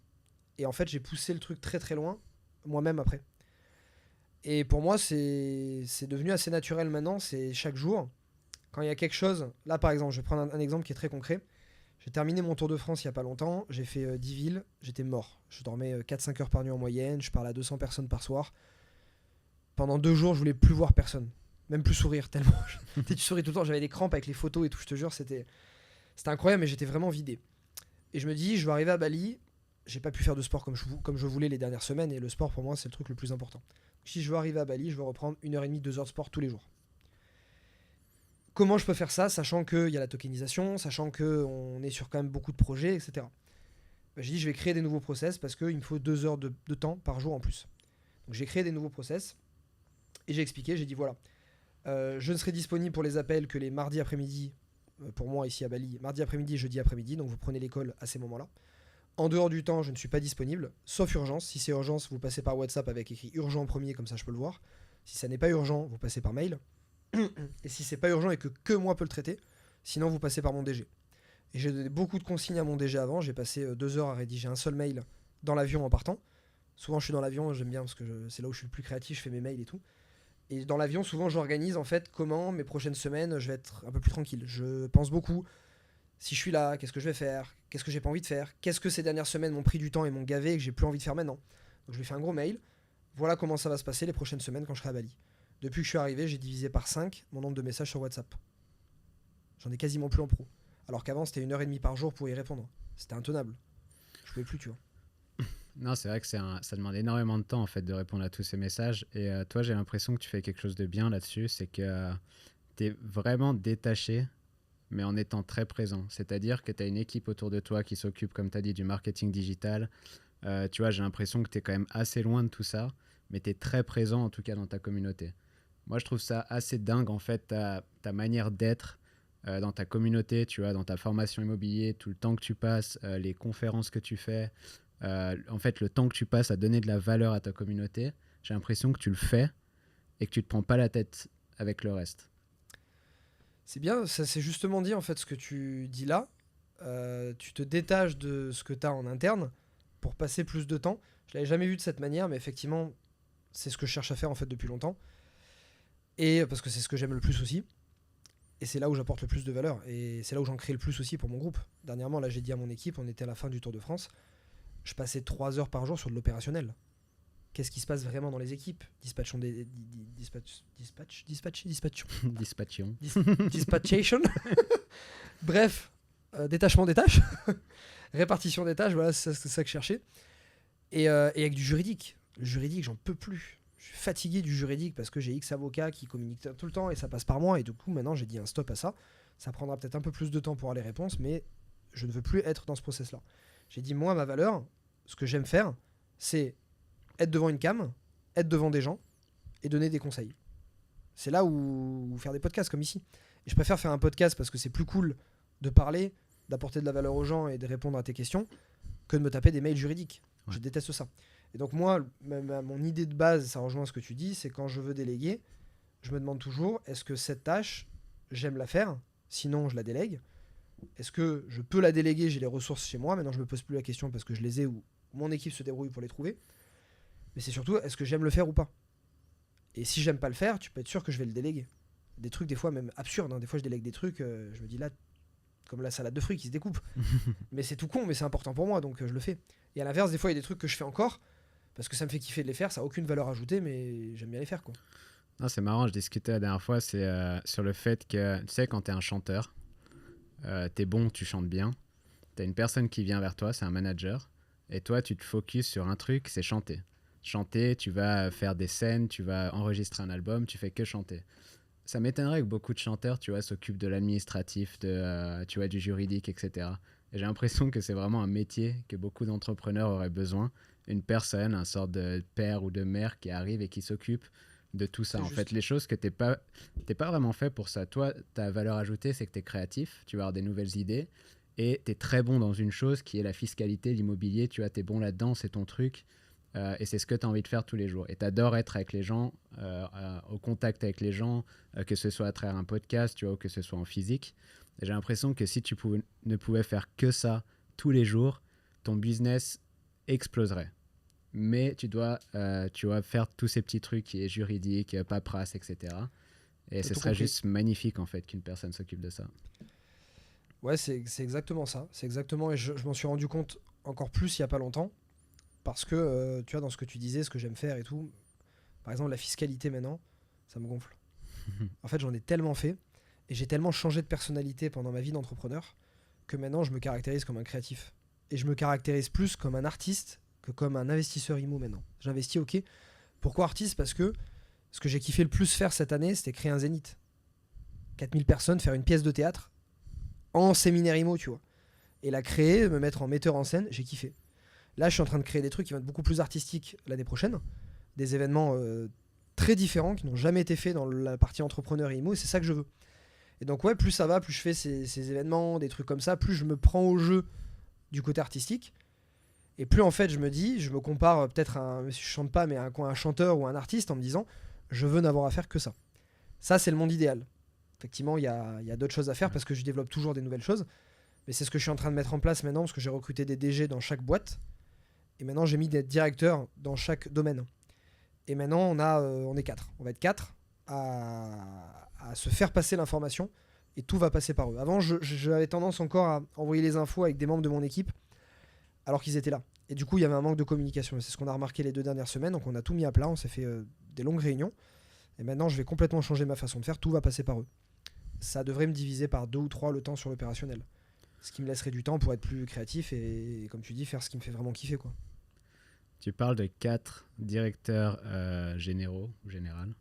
Et en fait, j'ai poussé le truc très très loin, moi-même après. Et pour moi, c'est devenu assez naturel maintenant. C'est chaque jour, quand il y a quelque chose. Là, par exemple, je vais prendre un exemple qui est très concret. J'ai terminé mon Tour de France il n'y a pas longtemps. J'ai fait 10 villes. J'étais mort. Je dormais 4-5 heures par nuit en moyenne. Je parlais à 200 personnes par soir. Pendant 2 jours, je voulais plus voir personne. Même plus sourire, tellement. Tu souris tout le temps. J'avais des crampes avec les photos et tout, je te jure. C'était incroyable, mais j'étais vraiment vidé. Et je me dis, je vais arriver à Bali. J'ai pas pu faire de sport comme je voulais les dernières semaines. Et le sport, pour moi, c'est le truc le plus important. Si je veux arriver à Bali, je veux reprendre 1h30, 2 heures de sport tous les jours. Comment je peux faire ça, sachant qu'il y a la tokenisation, sachant qu'on est sur quand même beaucoup de projets, etc. J'ai dit, je vais créer des nouveaux process parce qu'il me faut 2 heures de temps par jour en plus. Donc j'ai créé des nouveaux process et j'ai expliqué, j'ai dit voilà, je ne serai disponible pour les appels que les mardis après-midi, pour moi ici à Bali, mardi après-midi et jeudi après-midi, donc vous prenez l'école à ces moments-là. En dehors du temps, je ne suis pas disponible, sauf urgence. Si c'est urgence, vous passez par WhatsApp avec écrit urgent en premier, comme ça je peux le voir. Si ça n'est pas urgent, vous passez par mail. Et si c'est pas urgent et que moi peux le traiter, sinon vous passez par mon DG. Et j'ai donné beaucoup de consignes à mon DG avant. J'ai passé 2 heures à rédiger un seul mail dans l'avion en partant. Souvent je suis dans l'avion, j'aime bien parce que c'est là où je suis le plus créatif, je fais mes mails et tout. Et dans l'avion, souvent j'organise en fait comment mes prochaines semaines je vais être un peu plus tranquille. Je pense beaucoup. Si je suis là, qu'est-ce que je vais faire? Qu'est-ce que j'ai pas envie de faire? Qu'est-ce que ces dernières semaines m'ont pris du temps et m'ont gavé et que j'ai plus envie de faire maintenant? Donc je lui fais un gros mail. Voilà comment ça va se passer les prochaines semaines quand je serai à Bali. Depuis que je suis arrivé, j'ai divisé par 5 mon nombre de messages sur WhatsApp. J'en ai quasiment plus en pro. Alors qu'avant, c'était 1h30 par jour pour y répondre. C'était intenable. Je pouvais plus, tu vois. Non, c'est vrai que ça demande énormément de temps en fait de répondre à tous ces messages. Et toi, j'ai l'impression que tu fais quelque chose de bien là-dessus. C'est que tu es vraiment détaché, mais en étant très présent. C'est-à-dire que tu as une équipe autour de toi qui s'occupe, comme tu as dit, du marketing digital. Tu vois, j'ai l'impression que tu es quand même assez loin de tout ça, mais tu es très présent en tout cas dans ta communauté. Moi, je trouve ça assez dingue en fait, ta manière d'être dans ta communauté, tu vois, dans ta formation immobilier, tout le temps que tu passes, les conférences que tu fais, en fait, le temps que tu passes à donner de la valeur à ta communauté, j'ai l'impression que tu le fais et que tu te prends pas la tête avec le reste. C'est bien, ça c'est justement dit en fait ce que tu dis là. Tu te détaches de ce que tu as en interne pour passer plus de temps. Je l'avais jamais vu de cette manière, mais effectivement, c'est ce que je cherche à faire en fait depuis longtemps. Et parce que c'est ce que j'aime le plus aussi. Et c'est là où j'apporte le plus de valeur. Et c'est là où j'en crée le plus aussi pour mon groupe. Dernièrement, là, j'ai dit à mon équipe, on était à la fin du Tour de France. je passais 3 heures par jour sur de l'opérationnel. Qu'est-ce qui se passe vraiment dans les équipes? Dispatchons des... Dispatchion. Dispatchation. Bref, détachement des tâches. Répartition des tâches, voilà, c'est ça que je cherchais. Et avec du juridique. Le juridique, j'en peux plus. Je suis fatigué du juridique parce que j'ai X avocats qui communiquent tout le temps et ça passe par moi. Et du coup, maintenant, j'ai dit un stop à ça. Ça prendra peut-être un peu plus de temps pour avoir les réponses, mais je ne veux plus être dans ce process-là. J'ai dit, moi, ma valeur, ce que j'aime faire, c'est être devant une cam, être devant des gens et donner des conseils. C'est là où faire des podcasts comme ici. Et je préfère faire un podcast parce que c'est plus cool de parler, d'apporter de la valeur aux gens et de répondre à tes questions que de me taper des mails juridiques. Ouais. Je déteste ça. Et donc moi, mon idée de base, ça rejoint ce que tu dis, c'est quand je veux déléguer, je me demande toujours, est-ce que cette tâche, j'aime la faire? Sinon, je la délègue. Est-ce que je peux la déléguer? J'ai les ressources chez moi. Maintenant, je me pose plus la question parce que je les ai ou mon équipe se débrouille pour les trouver. Mais c'est surtout, est-ce que j'aime le faire ou pas? Et si j'aime pas le faire, tu peux être sûr que je vais le déléguer. Des trucs, des fois, même absurdes. Hein. Des fois, je délègue des trucs, je me dis là, comme la salade de fruits qui se découpe. Mais c'est tout con, mais c'est important pour moi, donc je le fais. Et à l'inverse, des fois, il y a des trucs que je fais encore, parce que ça me fait kiffer de les faire, ça n'a aucune valeur ajoutée, mais j'aime bien les faire, quoi. Non, c'est marrant, je discutais la dernière fois, c'est sur le fait que, tu sais, quand t'es un chanteur, t'es bon, tu chantes bien, t'as une personne qui vient vers toi, c'est un manager, et toi, tu te focuses sur un truc, c'est chanter. Chanter, tu vas faire des scènes, tu vas enregistrer un album, tu fais que chanter. Ça m'étonnerait que beaucoup de chanteurs, tu vois, s'occupent de l'administratif, tu vois, du juridique, etc. Et j'ai l'impression que c'est vraiment un métier que beaucoup d'entrepreneurs auraient besoin. Une personne, un sorte de père ou de mère qui arrive et qui s'occupe de tout ça. En fait, les choses que t'es pas vraiment fait pour ça. Toi, ta valeur ajoutée, c'est que t'es créatif, tu vas avoir des nouvelles idées et t'es très bon dans une chose qui est la fiscalité, l'immobilier. Tu vois, t'es bon là-dedans, c'est ton truc. Et c'est ce que tu as envie de faire tous les jours. Et tu adores être avec les gens, au contact avec les gens, que ce soit à travers un podcast, tu vois, ou que ce soit en physique. Et j'ai l'impression que si tu ne pouvais faire que ça tous les jours, ton business exploserait. Mais tu dois faire tous ces petits trucs qui est juridique, paperasse, etc. Et ce serait juste magnifique, en fait, qu'une personne s'occupe de ça. Ouais, c'est exactement ça. C'est exactement, et je m'en suis rendu compte encore plus il n'y a pas longtemps. Parce que, tu vois, dans ce que tu disais, ce que j'aime faire et tout, par exemple, la fiscalité maintenant, ça me gonfle. En fait, j'en ai tellement fait et j'ai tellement changé de personnalité pendant ma vie d'entrepreneur que maintenant, je me caractérise comme un créatif. Et je me caractérise plus comme un artiste que comme un investisseur IMO maintenant. J'investis, ok. Pourquoi artiste? Parce que ce que j'ai kiffé le plus faire cette année, c'était créer un zénith. 4000 personnes, faire une pièce de théâtre en séminaire IMO, tu vois. Et la créer, me mettre en metteur en scène, j'ai kiffé. Là, je suis en train de créer des trucs qui vont être beaucoup plus artistiques l'année prochaine. Des événements très différents qui n'ont jamais été faits dans la partie entrepreneur et IMO. Et c'est ça que je veux. Et donc, ouais, plus ça va, plus je fais ces événements, des trucs comme ça, plus je me prends au jeu du côté artistique. Et plus, en fait, je me dis, je me compare peut-être à je chante pas, mais à un chanteur ou un artiste en me disant, je veux n'avoir à faire que ça. Ça, c'est le monde idéal. Effectivement, il y a d'autres choses à faire parce que je développe toujours des nouvelles choses. Mais c'est ce que je suis en train de mettre en place maintenant parce que j'ai recruté des DG dans chaque boîte. Et maintenant, j'ai mis des directeurs dans chaque domaine. Et maintenant, on est 4. On va être 4 à se faire passer l'information. Et tout va passer par eux. Avant, j'avais tendance encore à envoyer les infos avec des membres de mon équipe alors qu'ils étaient là. Et du coup, il y avait un manque de communication. Et c'est ce qu'on a remarqué les 2 dernières semaines. Donc, on a tout mis à plat. On s'est fait des longues réunions. Et maintenant, je vais complètement changer ma façon de faire. Tout va passer par eux. Ça devrait me diviser par 2 ou 3 le temps sur l'opérationnel. Ce qui me laisserait du temps pour être plus créatif et comme tu dis, faire ce qui me fait vraiment kiffer, quoi. Tu parles de 4 directeurs généraux ou générales.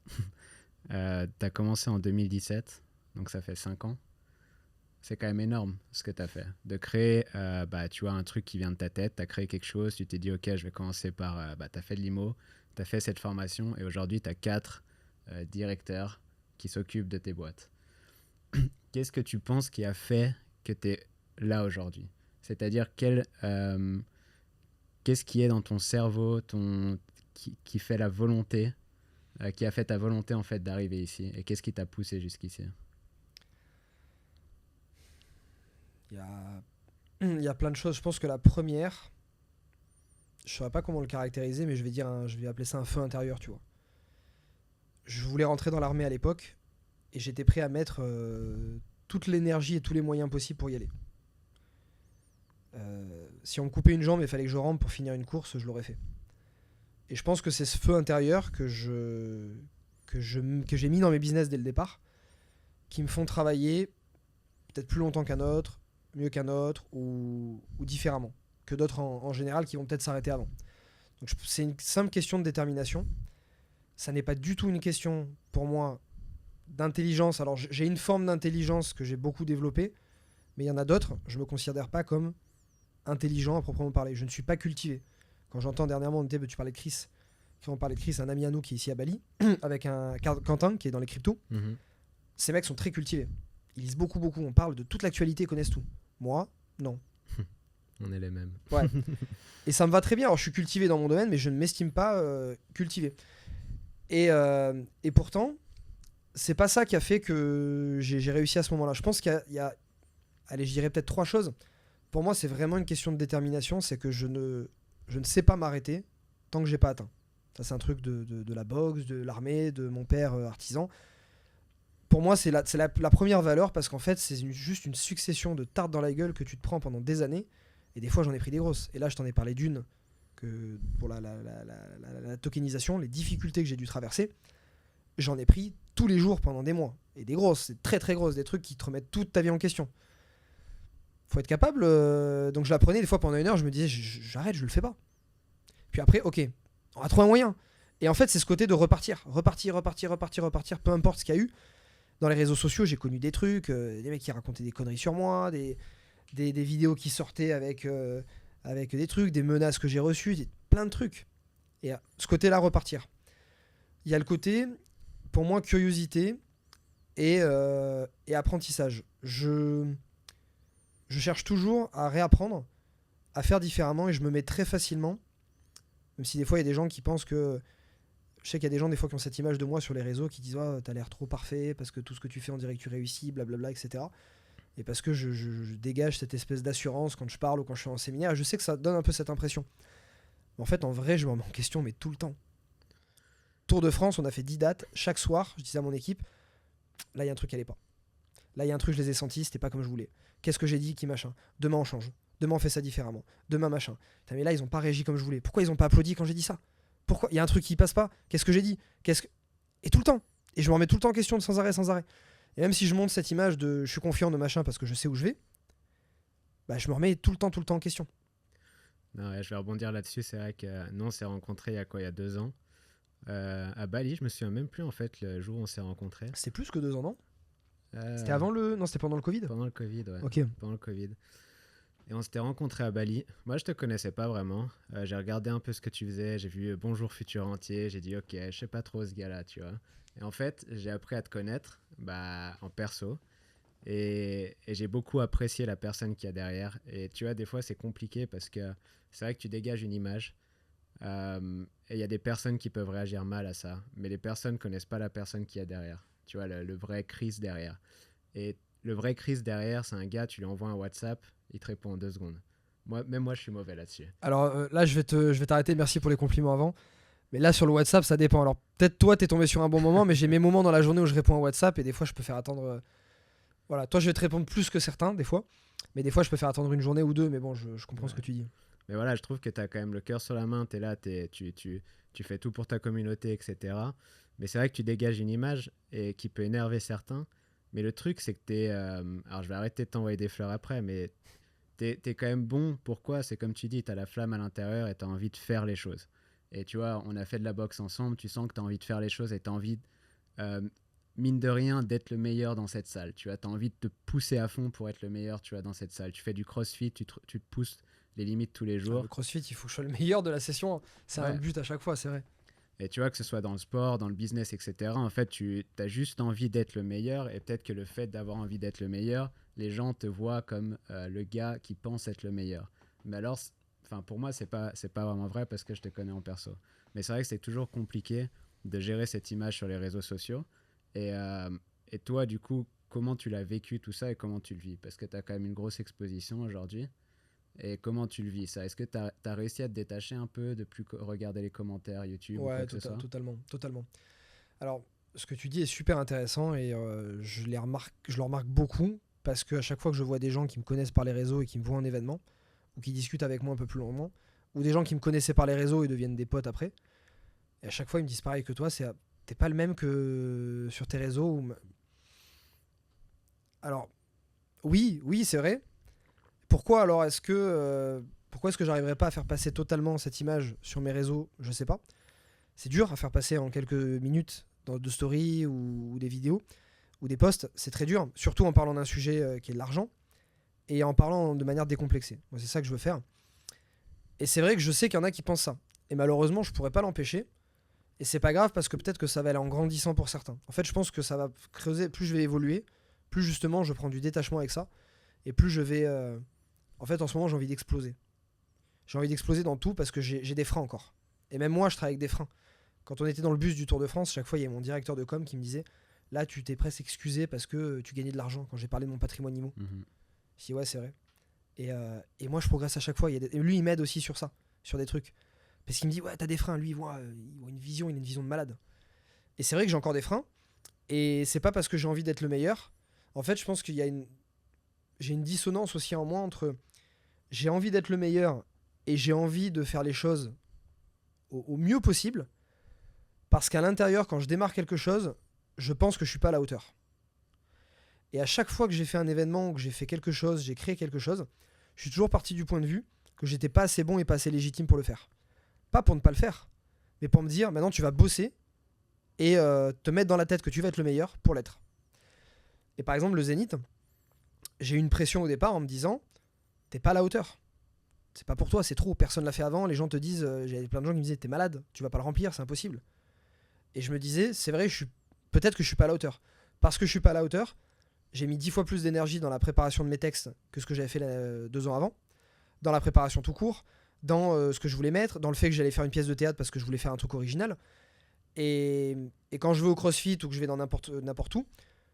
Tu as commencé en 2017, donc ça fait 5 ans. C'est quand même énorme ce que tu as fait. De créer tu vois, un truc qui vient de ta tête, tu as créé quelque chose, tu t'es dit ok, je vais commencer par... tu as fait de l'IMO, tu as fait cette formation et aujourd'hui tu as 4 directeurs qui s'occupent de tes boîtes. Qu'est-ce que tu penses qui a fait que tu es là aujourd'hui? C'est-à-dire qu'est-ce qui est dans ton cerveau qui fait la volonté, qui a fait ta volonté en fait d'arriver ici? Et qu'est-ce qui t'a poussé jusqu'ici? Il y a plein de choses. Je pense que la première, je ne saurais pas comment le caractériser, mais je vais appeler ça un feu intérieur, tu vois. Je voulais rentrer dans l'armée à l'époque et j'étais prêt à mettre toute l'énergie et tous les moyens possibles pour y aller. Si on me coupait une jambe et il fallait que je rampe pour finir une course, je l'aurais fait. Et je pense que c'est ce feu intérieur que j'ai mis dans mes business dès le départ, qui me font travailler peut-être plus longtemps qu'un autre, mieux qu'un autre, ou différemment que d'autres en général qui vont peut-être s'arrêter avant. Donc c'est une simple question de détermination. Ça n'est pas du tout une question, pour moi, d'intelligence. Alors j'ai une forme d'intelligence que j'ai beaucoup développée, mais il y en a d'autres. Je ne me considère pas comme intelligent à proprement parler. Je ne suis pas cultivé. Quand j'entends dernièrement, tu parlais de Chris, quand on parlait de Chris, un ami à nous qui est ici à Bali, avec un Quentin qui est dans les cryptos, ces mecs sont très cultivés. Ils lisent beaucoup. On parle de toute l'actualité, ils connaissent tout. Moi, non. On est les mêmes. Ouais. Et ça me va très bien. Alors, je suis cultivé dans mon domaine, mais je ne m'estime pas cultivé. Et pourtant, c'est pas ça qui a fait que j'ai réussi à ce moment-là. Je pense qu'il y a allez, je dirais peut-être 3 choses. Pour moi, c'est vraiment une question de détermination. C'est que je ne sais pas m'arrêter tant que j'ai pas atteint. Ça, c'est un truc de la boxe, de l'armée, de mon père artisan. Pour moi, c'est la première valeur parce qu'en fait, c'est juste une succession de tartes dans la gueule que tu te prends pendant des années. Et des fois, j'en ai pris des grosses. Et là, je t'en ai parlé d'une que pour la tokenisation, les difficultés que j'ai dû traverser, j'en ai pris tous les jours pendant des mois. Et des grosses, c'est très très grosses, des trucs qui te remettent toute ta vie en question. Faut être capable. Donc je la prenais des fois pendant 1 heure, je me disais, j'arrête, je le fais pas. Puis après, ok, on va trouver un moyen. Et en fait, c'est ce côté de repartir, peu importe ce qu'il y a eu. Dans les réseaux sociaux, j'ai connu des trucs, des mecs qui racontaient des conneries sur moi, des vidéos qui sortaient avec des trucs, des menaces que j'ai reçues, plein de trucs. Et ce côté-là, repartir. Il y a le côté, pour moi, curiosité et apprentissage. Je cherche toujours à réapprendre, à faire différemment et je me mets très facilement, même si des fois il y a des gens qui pensent que... Je sais qu'il y a des gens des fois qui ont cette image de moi sur les réseaux qui disent oh, t'as l'air trop parfait parce que tout ce que tu fais on dirait que tu réussis, blablabla, etc. Et parce que je dégage cette espèce d'assurance quand je parle ou quand je suis en séminaire. Et je sais que ça donne un peu cette impression. Mais en fait, en vrai, je me remets en question, mais tout le temps. Tour de France, on a fait 10 dates. Chaque soir, je disais à mon équipe, là, il y a un truc qui allait pas. Là, il y a un truc, je les ai sentis, c'était pas comme je voulais. Qu'est-ce que j'ai dit, qui machin. Demain, on change. Demain, on fait ça différemment. Demain, machin. Putain, mais là, ils ont pas réagi comme je voulais. Pourquoi ils ont pas applaudi quand j'ai dit ça? Pourquoi? Il y a un truc qui passe pas. Qu'est-ce que j'ai dit? Et tout le temps. Et je me remets tout le temps en question sans arrêt. Et même si je monte cette image de je suis confiant de machin parce que je sais où je vais, bah je me remets tout le temps en question. Non, ouais, je vais rebondir là-dessus. C'est vrai que nous, on s'est rencontrés il y a 2 ans. À Bali, je me souviens même plus en fait le jour où on s'est rencontrés. C'était plus que 2 ans, non? C'était avant le... Non, c'était pendant le Covid? Pendant le Covid, ouais. Ok. Pendant le Covid. Et on s'était rencontrés à Bali. Moi, je te connaissais pas vraiment. J'ai regardé un peu ce que tu faisais. J'ai vu Bonjour Futur Entier. J'ai dit, ok, je sais pas trop ce gars-là, tu vois. Et en fait, j'ai appris à te connaître en perso. Et j'ai beaucoup apprécié la personne qu'il y a derrière. Et tu vois, des fois, c'est compliqué parce que c'est vrai que tu dégages une image. Et il y a des personnes qui peuvent réagir mal à ça. Mais les personnes ne connaissent pas la personne qu'il y a derrière. Tu vois, le vrai Chris derrière. Et le vrai Chris derrière, c'est un gars, tu lui envoies un WhatsApp, il te répond en 2 secondes. Même moi, je suis mauvais là-dessus. Alors là, je vais t'arrêter. Merci pour les compliments avant. Mais là, sur le WhatsApp, ça dépend. Alors peut-être toi, t'es tombé sur un bon moment, mais j'ai mes moments dans la journée où je réponds à WhatsApp et des fois, je peux faire attendre... Voilà, toi, je vais te répondre plus que certains, des fois. Mais des fois, je peux faire attendre une journée ou 2, mais bon, je comprends ce que tu dis. Mais voilà, je trouve que tu as quand même le cœur sur la main, tu es là, tu fais tout pour ta communauté, etc. Mais c'est vrai que tu dégages une image et qui peut énerver certains. Mais le truc, c'est que tu es... alors, je vais arrêter de t'envoyer des fleurs après, mais tu es quand même bon. Pourquoi? C'est comme tu dis, tu as la flamme à l'intérieur et tu as envie de faire les choses. Et tu vois, on a fait de la boxe ensemble, tu sens que tu as envie de faire les choses et tu as envie, mine de rien, d'être le meilleur dans cette salle. Tu vois, tu as envie de te pousser à fond pour être le meilleur, tu vois, dans cette salle. Tu fais du crossfit, tu te pousses les limites tous les jours. Le crossfit, il faut que je sois le meilleur de la session. C'est un but à chaque fois, c'est vrai. Et tu vois, que ce soit dans le sport, dans le business, etc., en fait, tu as juste envie d'être le meilleur. Et peut-être que le fait d'avoir envie d'être le meilleur, les gens te voient comme le gars qui pense être le meilleur. Mais alors, pour moi, c'est pas vraiment vrai parce que je te connais en perso. Mais c'est vrai que c'est toujours compliqué de gérer cette image sur les réseaux sociaux. Et toi, du coup, comment tu l'as vécu tout ça et comment tu le vis? Parce que tu as quand même une grosse exposition aujourd'hui. Et comment tu le vis ça? Est-ce que tu as réussi à te détacher un peu, de plus regarder les commentaires YouTube ou quoi que ce soit? Totalement. Alors, ce que tu dis est super intéressant et je le remarque beaucoup parce qu'à chaque fois que je vois des gens qui me connaissent par les réseaux et qui me voient en événement ou qui discutent avec moi un peu plus longuement, ou des gens qui me connaissaient par les réseaux et deviennent des potes après. Et à chaque fois, ils me disent pareil que toi, t'es pas le même que sur tes réseaux. Alors, oui, c'est vrai. Pourquoi alors pourquoi est-ce que j'arriverais pas à faire passer totalement cette image sur mes réseaux? Je sais pas. C'est dur à faire passer en quelques minutes de story ou des vidéos ou des posts. C'est très dur, surtout en parlant d'un sujet qui est l'argent et en parlant de manière décomplexée. Moi, c'est ça que je veux faire. Et c'est vrai que je sais qu'il y en a qui pensent ça. Et malheureusement, je pourrais pas l'empêcher. Et c'est pas grave parce que peut-être que ça va aller en grandissant pour certains. En fait, je pense que ça va creuser. Plus je vais évoluer, plus justement je prends du détachement avec ça. Et plus je vais. En fait, en ce moment, j'ai envie d'exploser. J'ai envie d'exploser dans tout parce que j'ai des freins encore. Et même moi, je travaille avec des freins. Quand on était dans le bus du Tour de France, chaque fois, il y a mon directeur de com qui me disait là, tu t'es presque excusé parce que tu gagnais de l'argent quand j'ai parlé de mon patrimoine immo. Je dis ouais, c'est vrai. Et moi, je progresse à chaque fois. Et lui, il m'aide aussi sur ça, sur des trucs. Parce qu'il me dit ouais, t'as des freins. Lui, il voit une vision, il a une vision de malade. Et c'est vrai que j'ai encore des freins. Et c'est pas parce que j'ai envie d'être le meilleur. En fait, je pense qu'il y a j'ai une dissonance aussi en moi entre j'ai envie d'être le meilleur et j'ai envie de faire les choses au mieux possible. Parce qu'à l'intérieur, quand je démarre quelque chose, je pense que je suis pas à la hauteur. Et à chaque fois que j'ai fait un événement ou que j'ai fait quelque chose, j'ai créé quelque chose, je suis toujours parti du point de vue que j'étais pas assez bon et pas assez légitime pour le faire. Pas pour ne pas le faire, mais pour me dire maintenant tu vas bosser et te mettre dans la tête que tu vas être le meilleur pour l'être. Et par exemple, le Zénith, j'ai eu une pression au départ en me disant t'es pas à la hauteur. C'est pas pour toi, c'est trop. Personne l'a fait avant. Les gens te disent, j'avais plein de gens qui me disaient t'es malade, tu vas pas le remplir, c'est impossible. Et je me disais, c'est vrai, peut-être que je suis pas à la hauteur. Parce que je suis pas à la hauteur, j'ai mis 10 fois plus d'énergie dans la préparation de mes textes que ce que j'avais fait 2 ans avant, dans la préparation tout court, dans ce que je voulais mettre, dans le fait que j'allais faire une pièce de théâtre parce que je voulais faire un truc original. Et quand je vais au CrossFit ou que je vais dans n'importe où,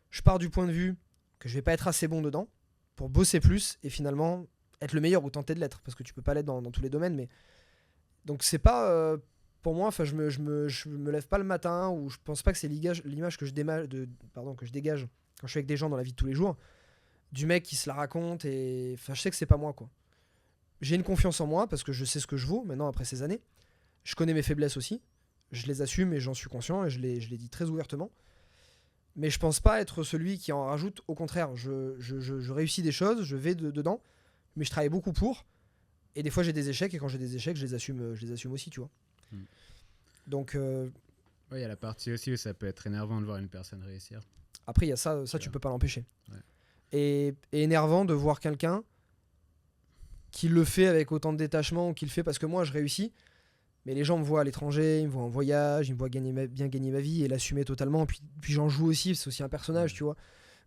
je pars du point de vue que je vais pas être assez bon dedans pour bosser plus et finalement être le meilleur ou tenter de l'être, parce que tu peux pas l'être dans tous les domaines. Mais donc c'est pas pour moi, enfin je me lève pas le matin, ou je pense pas que c'est l'image que je dégage quand je suis avec des gens dans la vie de tous les jours, du mec qui se la raconte. Et enfin je sais que c'est pas moi, quoi. J'ai une confiance en moi parce que je sais ce que je vaux maintenant après ces années. Je connais mes faiblesses aussi, je les assume et j'en suis conscient et je les dis très ouvertement. Mais je pense pas être celui qui en rajoute. Au contraire, je réussis des choses, je vais dedans, mais je travaille beaucoup pour. Et des fois j'ai des échecs, et quand j'ai des échecs, je les assume aussi, tu vois. Donc il y a la partie aussi où ça peut être énervant de voir une personne réussir. Après il y a ça tu peux pas l'empêcher. Ouais. Et énervant de voir quelqu'un qui le fait avec autant de détachement, qui le fait parce que moi je réussis, mais les gens me voient à l'étranger, ils me voient en voyage, ils me voient bien gagner ma vie et l'assumer totalement. Puis j'en joue aussi, c'est aussi un personnage, tu vois.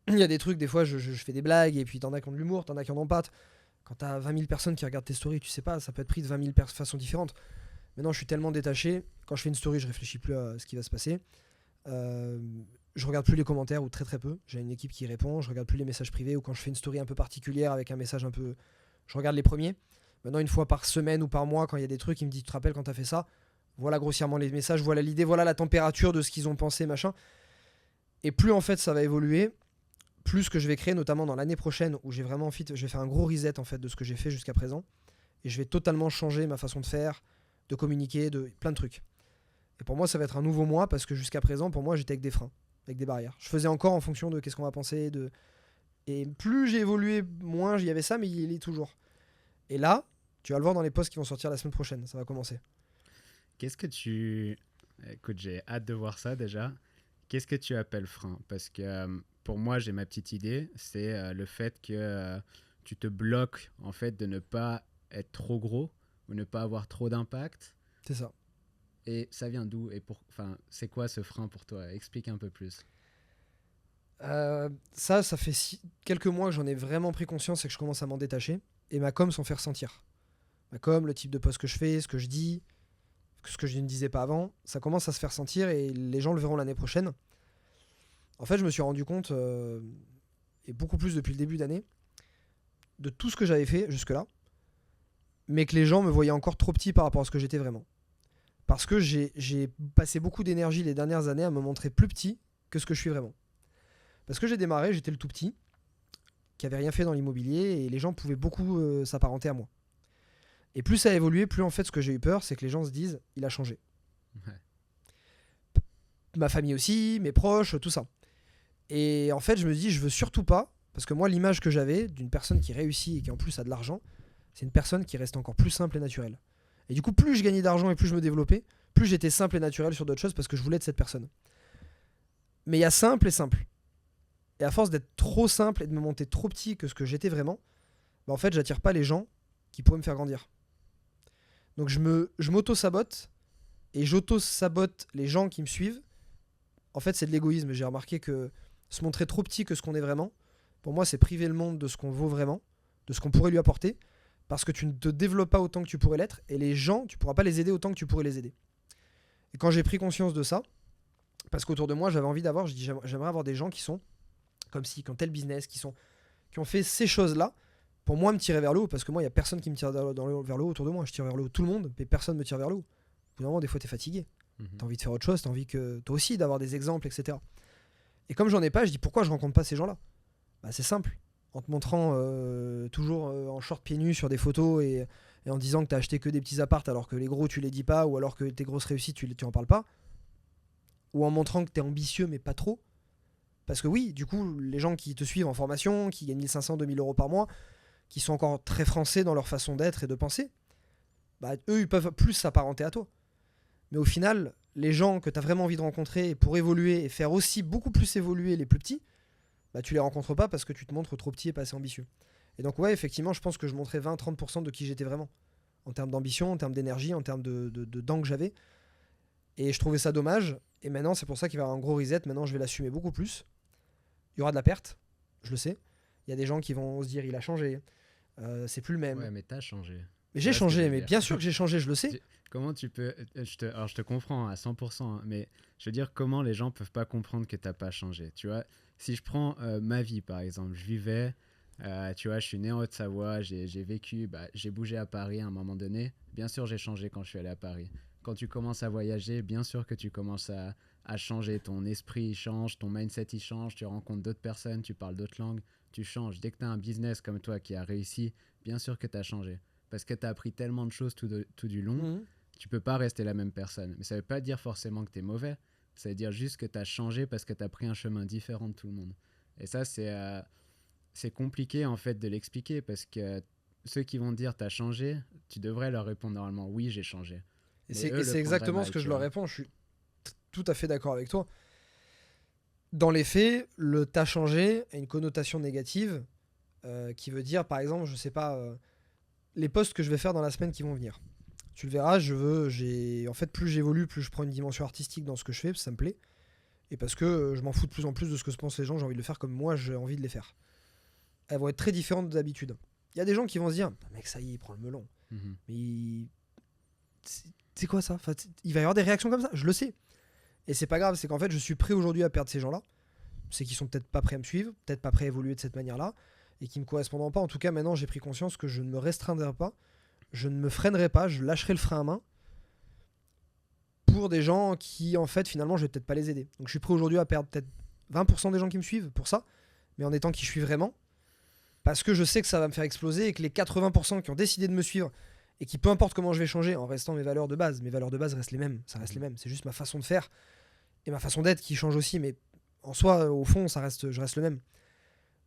Il y a des trucs, des fois je fais des blagues, et puis t'en as qui ont de l'humour, t'en as qui en ont pas. Quand t'as 20 000 personnes qui regardent tes stories, tu sais pas, ça peut être pris de 20 000 façons différentes. Maintenant je suis tellement détaché, quand je fais une story je réfléchis plus à ce qui va se passer. Je regarde plus les commentaires, ou très très peu. J'ai une équipe qui répond. Je regarde plus les messages privés, ou quand je fais une story un peu particulière avec un message un peu, je regarde les premiers. Maintenant, une fois par semaine ou par mois, quand il y a des trucs, il me dit tu te rappelles quand t'as fait ça, voilà grossièrement les messages, voilà l'idée, voilà la température de ce qu'ils ont pensé, machin. Et plus en fait ça va évoluer, plus ce que je vais créer, notamment dans l'année prochaine, où j'ai vraiment je vais faire un gros reset en fait de ce que j'ai fait jusqu'à présent, et je vais totalement changer ma façon de faire, de communiquer, de plein de trucs. Et pour moi ça va être un nouveau moi, parce que jusqu'à présent pour moi j'étais avec des freins, avec des barrières. Je faisais encore en fonction de qu'est-ce qu'on va penser, et plus j'ai évolué, moins il y avait ça, mais il est toujours. Et là, tu vas le voir dans les posts qui vont sortir la semaine prochaine, ça va commencer. Qu'est-ce que tu... Écoute, j'ai hâte de voir ça déjà. Qu'est-ce que tu appelles frein? Parce que pour moi, j'ai ma petite idée, c'est le fait que tu te bloques en fait de ne pas être trop gros ou ne pas avoir trop d'impact. C'est ça. Et ça vient d'où? Enfin, c'est quoi ce frein pour toi? Explique un peu plus. Ça fait quelques mois que j'en ai vraiment pris conscience et que je commence à m'en détacher. Et ma com s'en fait ressentir. Ma com, le type de post que je fais, ce que je dis, ce que je ne disais pas avant, ça commence à se faire sentir, et les gens le verront l'année prochaine. En fait, je me suis rendu compte, et beaucoup plus depuis le début d'année, de tout ce que j'avais fait jusque-là, mais que les gens me voyaient encore trop petit par rapport à ce que j'étais vraiment. Parce que j'ai passé beaucoup d'énergie les dernières années à me montrer plus petit que ce que je suis vraiment. Parce que j'ai démarré, j'étais le tout petit, qui avait rien fait dans l'immobilier, et les gens pouvaient beaucoup s'apparenter à moi. Et plus ça a évolué, plus en fait ce que j'ai eu peur, c'est que les gens se disent, il a changé. Ouais. Ma famille aussi, mes proches, tout ça. Et en fait, je me dis, je veux surtout pas, parce que moi, l'image que j'avais d'une personne qui réussit et qui en plus a de l'argent, c'est une personne qui reste encore plus simple et naturelle. Et du coup, plus je gagnais d'argent et plus je me développais, plus j'étais simple et naturel sur d'autres choses parce que je voulais être cette personne. Mais il y a simple et simple. Et à force d'être trop simple et de me monter trop petit que ce que j'étais vraiment, bah en fait, j'attire pas les gens qui pourraient me faire grandir. Donc je m'auto-sabote et j'auto-sabote les gens qui me suivent. En fait, c'est de l'égoïsme. J'ai remarqué que se montrer trop petit que ce qu'on est vraiment, pour moi, c'est priver le monde de ce qu'on vaut vraiment, de ce qu'on pourrait lui apporter, parce que tu ne te développes pas autant que tu pourrais l'être, et les gens, tu pourras pas les aider autant que tu pourrais les aider. Et quand j'ai pris conscience de ça, parce qu'autour de moi, j'avais envie d'avoir, je dis, j'aimerais avoir des gens qui sont comme si, qui ont tel business, qui ont fait ces choses-là, pour moi me tirer vers le haut, parce que moi, il n'y a personne qui me tire vers le haut autour de moi. Je tire vers le haut tout le monde, mais personne me tire vers le haut. Au bout d'un moment, des fois, tu es fatigué. T'as envie de faire autre chose, t'as envie que toi aussi d'avoir des exemples, etc. Et comme j'en ai pas, je dis pourquoi je rencontre pas ces gens-là. Bah c'est simple. En te montrant toujours en short pieds nus sur des photos et en disant que t'as acheté que des petits appartes alors que les gros tu les dis pas, ou alors que tes grosses réussites tu en parles pas, ou en montrant que t'es ambitieux mais pas trop. Parce que oui, du coup, les gens qui te suivent en formation, qui gagnent 1500, 2000 euros par mois, qui sont encore très français dans leur façon d'être et de penser, bah eux ils peuvent plus s'apparenter à toi. Mais au final, les gens que tu as vraiment envie de rencontrer pour évoluer et faire aussi beaucoup plus évoluer les plus petits, bah tu les rencontres pas parce que tu te montres trop petit et pas assez ambitieux. Et donc ouais, effectivement, je pense que je montrais 20-30% de qui j'étais vraiment. En termes d'ambition, en termes d'énergie, en termes de dents que j'avais. Et je trouvais ça dommage. Et maintenant, c'est pour ça qu'il va y avoir un gros reset. Maintenant, je vais l'assumer beaucoup plus. Il y aura de la perte, je le sais. Il y a des gens qui vont se dire, il a changé. C'est plus le même. Ouais, mais t'as changé. Mais Tu j'ai vois ce que je changé, veux mais dire. bien sûr que j'ai changé, je le sais. Comment tu peux. Alors, je te comprends à 100%, hein, mais je veux dire, comment les gens peuvent pas comprendre que t'as pas changé. Tu vois, si je prends ma vie, par exemple, je vivais. Tu vois, je suis né en Haute-Savoie, j'ai vécu, j'ai bougé à Paris à un moment donné. Bien sûr, j'ai changé quand je suis allé à Paris. Quand tu commences à voyager, bien sûr que tu commences à changer. Ton esprit il change, ton mindset il change, tu rencontres d'autres personnes, tu parles d'autres langues, tu changes. Dès que tu as un business comme toi qui a réussi, bien sûr que tu as changé. Parce que tu as appris tellement de choses tout du long, Mhm. tu peux pas rester la même personne. Mais ça veut pas dire forcément que tu es mauvais. Ça veut dire juste que tu as changé parce que tu as pris un chemin différent de tout le monde. Et ça, c'est compliqué en fait de l'expliquer parce que ceux qui vont dire t'as changé, tu devrais leur répondre normalement oui j'ai changé. Et Mais c'est eux et le c'est prendraient exactement ce mal, que je tu leur vois. réponds. Je suis tout à fait d'accord avec toi. Dans les faits, le t'as changé a une connotation négative qui veut dire, par exemple, je sais pas, les posts que je vais faire dans la semaine qui vont venir. Tu le verras, en fait, plus j'évolue, plus je prends une dimension artistique dans ce que je fais, parce que ça me plaît, et parce que je m'en fous de plus en plus de ce que se pensent les gens, j'ai envie de le faire comme moi j'ai envie de les faire. Elles vont être très différentes d'habitude. Il y a des gens qui vont se dire, mec, ça y est, il prend le melon. Mhm. Mais c'est quoi ça? Enfin, il va y avoir des réactions comme ça, je le sais. Et c'est pas grave, c'est qu'en fait, je suis prêt aujourd'hui à perdre ces gens-là. C'est qu'ils sont peut-être pas prêts à me suivre, peut-être pas prêts à évoluer de cette manière-là, et qui me correspondront pas. En tout cas, maintenant, j'ai pris conscience que je ne me restreindrai pas, je ne me freinerai pas, je lâcherai le frein à main pour des gens qui, en fait, finalement, je vais peut-être pas les aider. Donc, je suis prêt aujourd'hui à perdre peut-être 20% des gens qui me suivent pour ça, mais en étant qui je suis vraiment, parce que je sais que ça va me faire exploser et que les 80% qui ont décidé de me suivre et qui, peu importe comment je vais changer, en restant mes valeurs de base restent les mêmes, ça reste les mêmes. C'est juste ma façon de faire et ma façon d'être qui change aussi, mais en soi, au fond, je reste le même.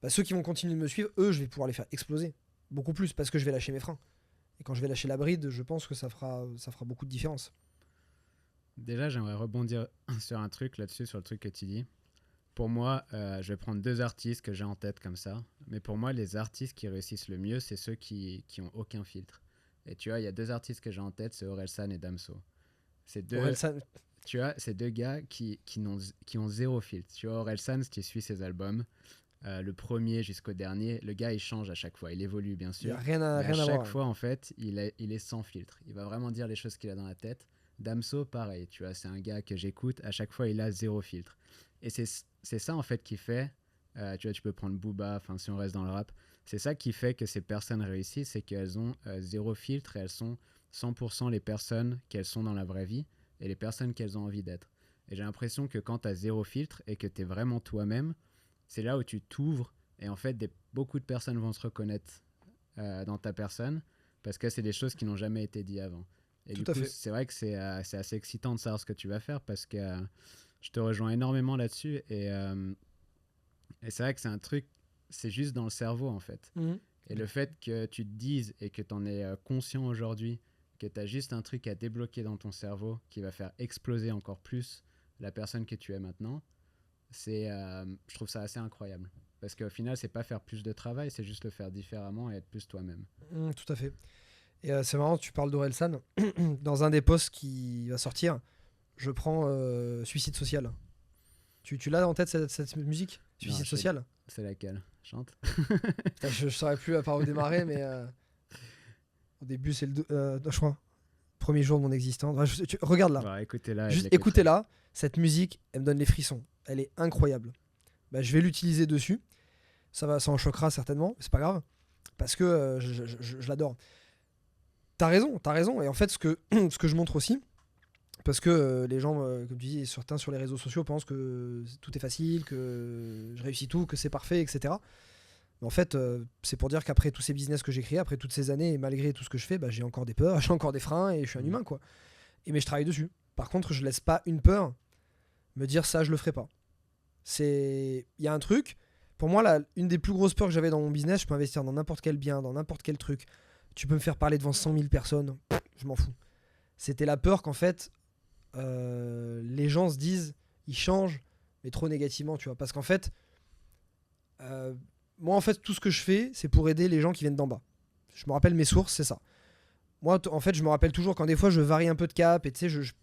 Bah, ceux qui vont continuer de me suivre, eux, je vais pouvoir les faire exploser beaucoup plus parce que je vais lâcher mes freins. Et quand je vais lâcher la bride, je pense que ça fera beaucoup de différence. Déjà, j'aimerais rebondir sur un truc là-dessus, sur le truc que tu dis. Pour moi, je vais prendre deux artistes que j'ai en tête comme ça. Mais pour moi, les artistes qui réussissent le mieux, c'est ceux qui ont aucun filtre. Et tu vois, il y a deux artistes que j'ai en tête, c'est Orelsan et Damso. C'est deux, Orelsan, tu vois, c'est deux gars qui ont zéro filtre. Tu vois, Orelsan, si tu suis ses albums, le premier jusqu'au dernier, le gars, il change à chaque fois. Il évolue, bien il n'y a sûr. rien à, Mais à rien à chaque voir. fois, en fait, il est sans filtre. Il va vraiment dire les choses qu'il a dans la tête. Damso, pareil, tu vois, c'est un gars que j'écoute. À chaque fois, il a zéro filtre. Et c'est ça, en fait, qui fait... tu vois, tu peux prendre Booba, enfin, si on reste dans le rap. C'est ça qui fait que ces personnes réussissent, c'est qu'elles ont zéro filtre et elles sont 100% les personnes qu'elles sont dans la vraie vie et les personnes qu'elles ont envie d'être. Et j'ai l'impression que quand tu as zéro filtre et que tu es vraiment toi-même, c'est là où tu t'ouvres et en fait beaucoup de personnes vont se reconnaître dans ta personne parce que c'est des choses qui n'ont jamais été dites avant. Et Tout du à coup, fait. c'est vrai que c'est assez excitant de savoir ce que tu vas faire parce que je te rejoins énormément là-dessus. Et c'est vrai que c'est un truc, c'est juste dans le cerveau en fait. Mhm. Et le fait que tu te dises et que tu en es conscient aujourd'hui, que tu as juste un truc à débloquer dans ton cerveau qui va faire exploser encore plus la personne que tu es maintenant, je trouve ça assez incroyable. Parce qu'au final, c'est pas faire plus de travail, c'est juste le faire différemment et être plus toi-même. Tout à fait. Et c'est marrant, tu parles d'Orelsan. Dans un des posts qui va sortir, je prends Suicide Social. Tu l'as en tête cette musique Non, Suicide Social. c'est laquelle? Chante. Putain, je saurais plus à part au démarrer, mais au début, c'est non, je crois, premier jour de mon existence. Ouais, regarde là. Bon, écoutez-la et je Juste l'écouterai. écoutez-la. Cette musique, elle me donne les frissons. Elle est incroyable. Bah, je vais l'utiliser dessus. Ça en choquera certainement, mais c'est pas grave. Parce que je l'adore. T'as raison, t'as raison. Et en fait, ce que je montre aussi, parce que les gens, comme tu dis, certains sur les réseaux sociaux pensent que tout est facile, que je réussis tout, que c'est parfait, etc. Mais en fait, c'est pour dire qu'après tous ces business que j'ai créés, après toutes ces années, et malgré tout ce que je fais, bah, j'ai encore des peurs, j'ai encore des freins, et je suis un humain, quoi. Mais je travaille dessus. Par contre, je laisse pas une peur me dire ça, je le ferai pas. Il y a un truc. Pour moi, une des plus grosses peurs que j'avais dans mon business, je peux investir dans n'importe quel bien, dans n'importe quel truc. Tu peux me faire parler devant 100 000 personnes, je m'en fous. C'était la peur qu'en fait, les gens se disent, ils changent, mais trop négativement, tu vois. Parce qu'en fait, euh, moi, en fait, tout ce que je fais, c'est pour aider les gens qui viennent d'en bas. Je me rappelle mes sources, c'est ça. Moi, en fait, je me rappelle toujours quand des fois je varie un peu de cap, et tu sais,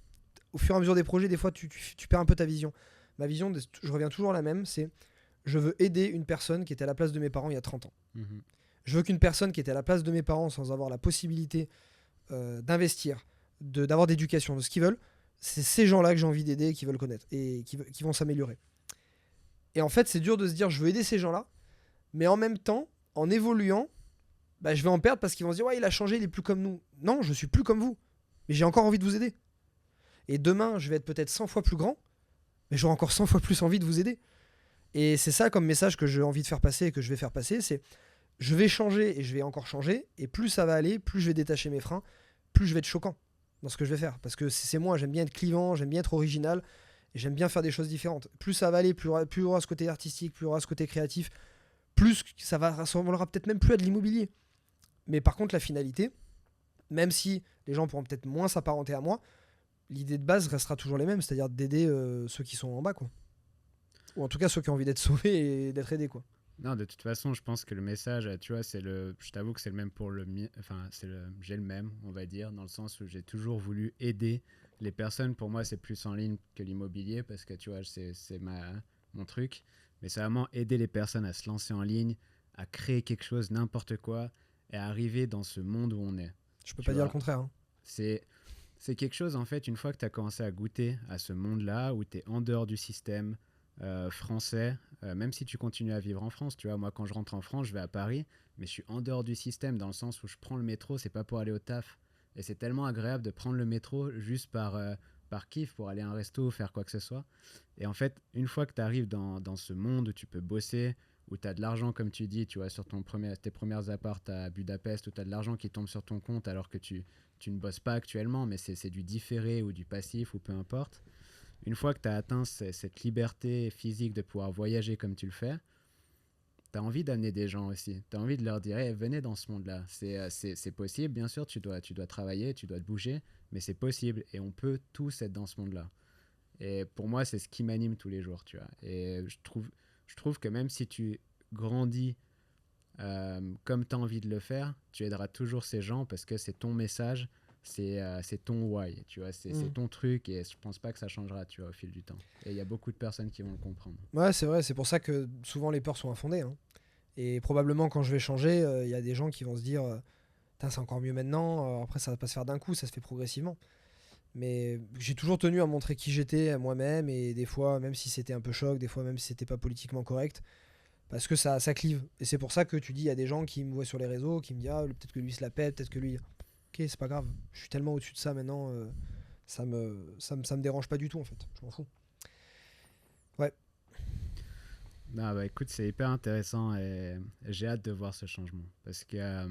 au fur et à mesure des projets, des fois, tu perds un peu ta vision. Ma vision, je reviens toujours à la même, c'est je veux aider une personne qui était à la place de mes parents il y a 30 ans. Mhm. Je veux qu'une personne qui était à la place de mes parents sans avoir la possibilité d'investir, d'avoir d'éducation, de ce qu'ils veulent, c'est ces gens-là que j'ai envie d'aider et qui veulent connaître et qui vont s'améliorer. Et en fait, c'est dur de se dire je veux aider ces gens-là, mais en même temps, en évoluant, bah, je vais en perdre parce qu'ils vont se dire ouais, il a changé, il est plus comme nous. Non, je suis plus comme vous, mais j'ai encore envie de vous aider. Et demain, je vais être peut-être 100 fois plus grand, mais j'aurai encore 100 fois plus envie de vous aider. Et c'est ça comme message que j'ai envie de faire passer et que je vais faire passer, c'est je vais changer et je vais encore changer, et plus ça va aller, plus je vais détacher mes freins, plus je vais être choquant dans ce que je vais faire. Parce que c'est moi, j'aime bien être clivant, j'aime bien être original, et j'aime bien faire des choses différentes. Plus ça va aller, plus il y aura ce côté artistique, plus il y aura ce côté créatif, plus ça ressemblera peut-être même plus à de l'immobilier. Mais par contre, la finalité, même si les gens pourront peut-être moins s'apparenter à moi, l'idée de base restera toujours les mêmes, c'est-à-dire d'aider ceux qui sont en bas, quoi. Ou en tout cas ceux qui ont envie d'être sauvés et d'être aidés, quoi. Non, de toute façon, je pense que le message, tu vois, je t'avoue que c'est le même pour le mien. Enfin, j'ai le même, on va dire, dans le sens où j'ai toujours voulu aider les personnes. Pour moi, c'est plus en ligne que l'immobilier parce que, tu vois, mon truc. Mais c'est vraiment aider les personnes à se lancer en ligne, à créer quelque chose, n'importe quoi, et à arriver dans ce monde où on est. Je peux Tu pas dire le vois, contraire, hein. c'est, c'est quelque chose, en fait, une fois que tu as commencé à goûter à ce monde-là, où tu es en dehors du système français, même si tu continues à vivre en France, tu vois, moi quand je rentre en France, je vais à Paris, mais je suis en dehors du système dans le sens où je prends le métro, c'est pas pour aller au taf. Et c'est tellement agréable de prendre le métro juste par kiff pour aller à un resto ou faire quoi que ce soit. Et en fait, une fois que tu arrives dans ce monde où tu peux bosser, où tu as de l'argent, comme tu dis, tu vois, sur tes premières apparts à Budapest, où tu as de l'argent qui tombe sur ton compte alors que tu ne bosses pas actuellement, mais c'est du différé ou du passif ou peu importe. Une fois que tu as atteint cette liberté physique de pouvoir voyager comme tu le fais, tu as envie d'amener des gens aussi. Tu as envie de leur dire hey, venez dans ce monde-là. C'est possible, bien sûr, tu dois travailler, tu dois te bouger, mais c'est possible et on peut tous être dans ce monde-là. Et pour moi, c'est ce qui m'anime tous les jours, tu vois. Et je trouve que même si tu grandis comme tu as envie de le faire, tu aideras toujours ces gens parce que c'est ton message, c'est ton why, tu vois, c'est ton truc et je pense pas que ça changera, tu vois, au fil du temps. Et il y a beaucoup de personnes qui vont le comprendre. Ouais, c'est vrai, c'est pour ça que souvent les peurs sont infondées, hein. Et probablement quand je vais changer, il y a des gens qui vont se dire c'est encore mieux maintenant, après ça va pas se faire d'un coup, ça se fait progressivement. Mais j'ai toujours tenu à montrer qui j'étais à moi-même, et des fois, même si c'était un peu choc, des fois même si c'était pas politiquement correct, parce que ça clive. Et c'est pour ça que tu dis, il y a des gens qui me voient sur les réseaux, qui me disent peut-être que lui se la pète, peut-être que lui. Ok, c'est pas grave, je suis tellement au-dessus de ça maintenant, ça me dérange pas du tout en fait, je m'en fous. Ouais. Ah bah écoute, c'est hyper intéressant et j'ai hâte de voir ce changement parce que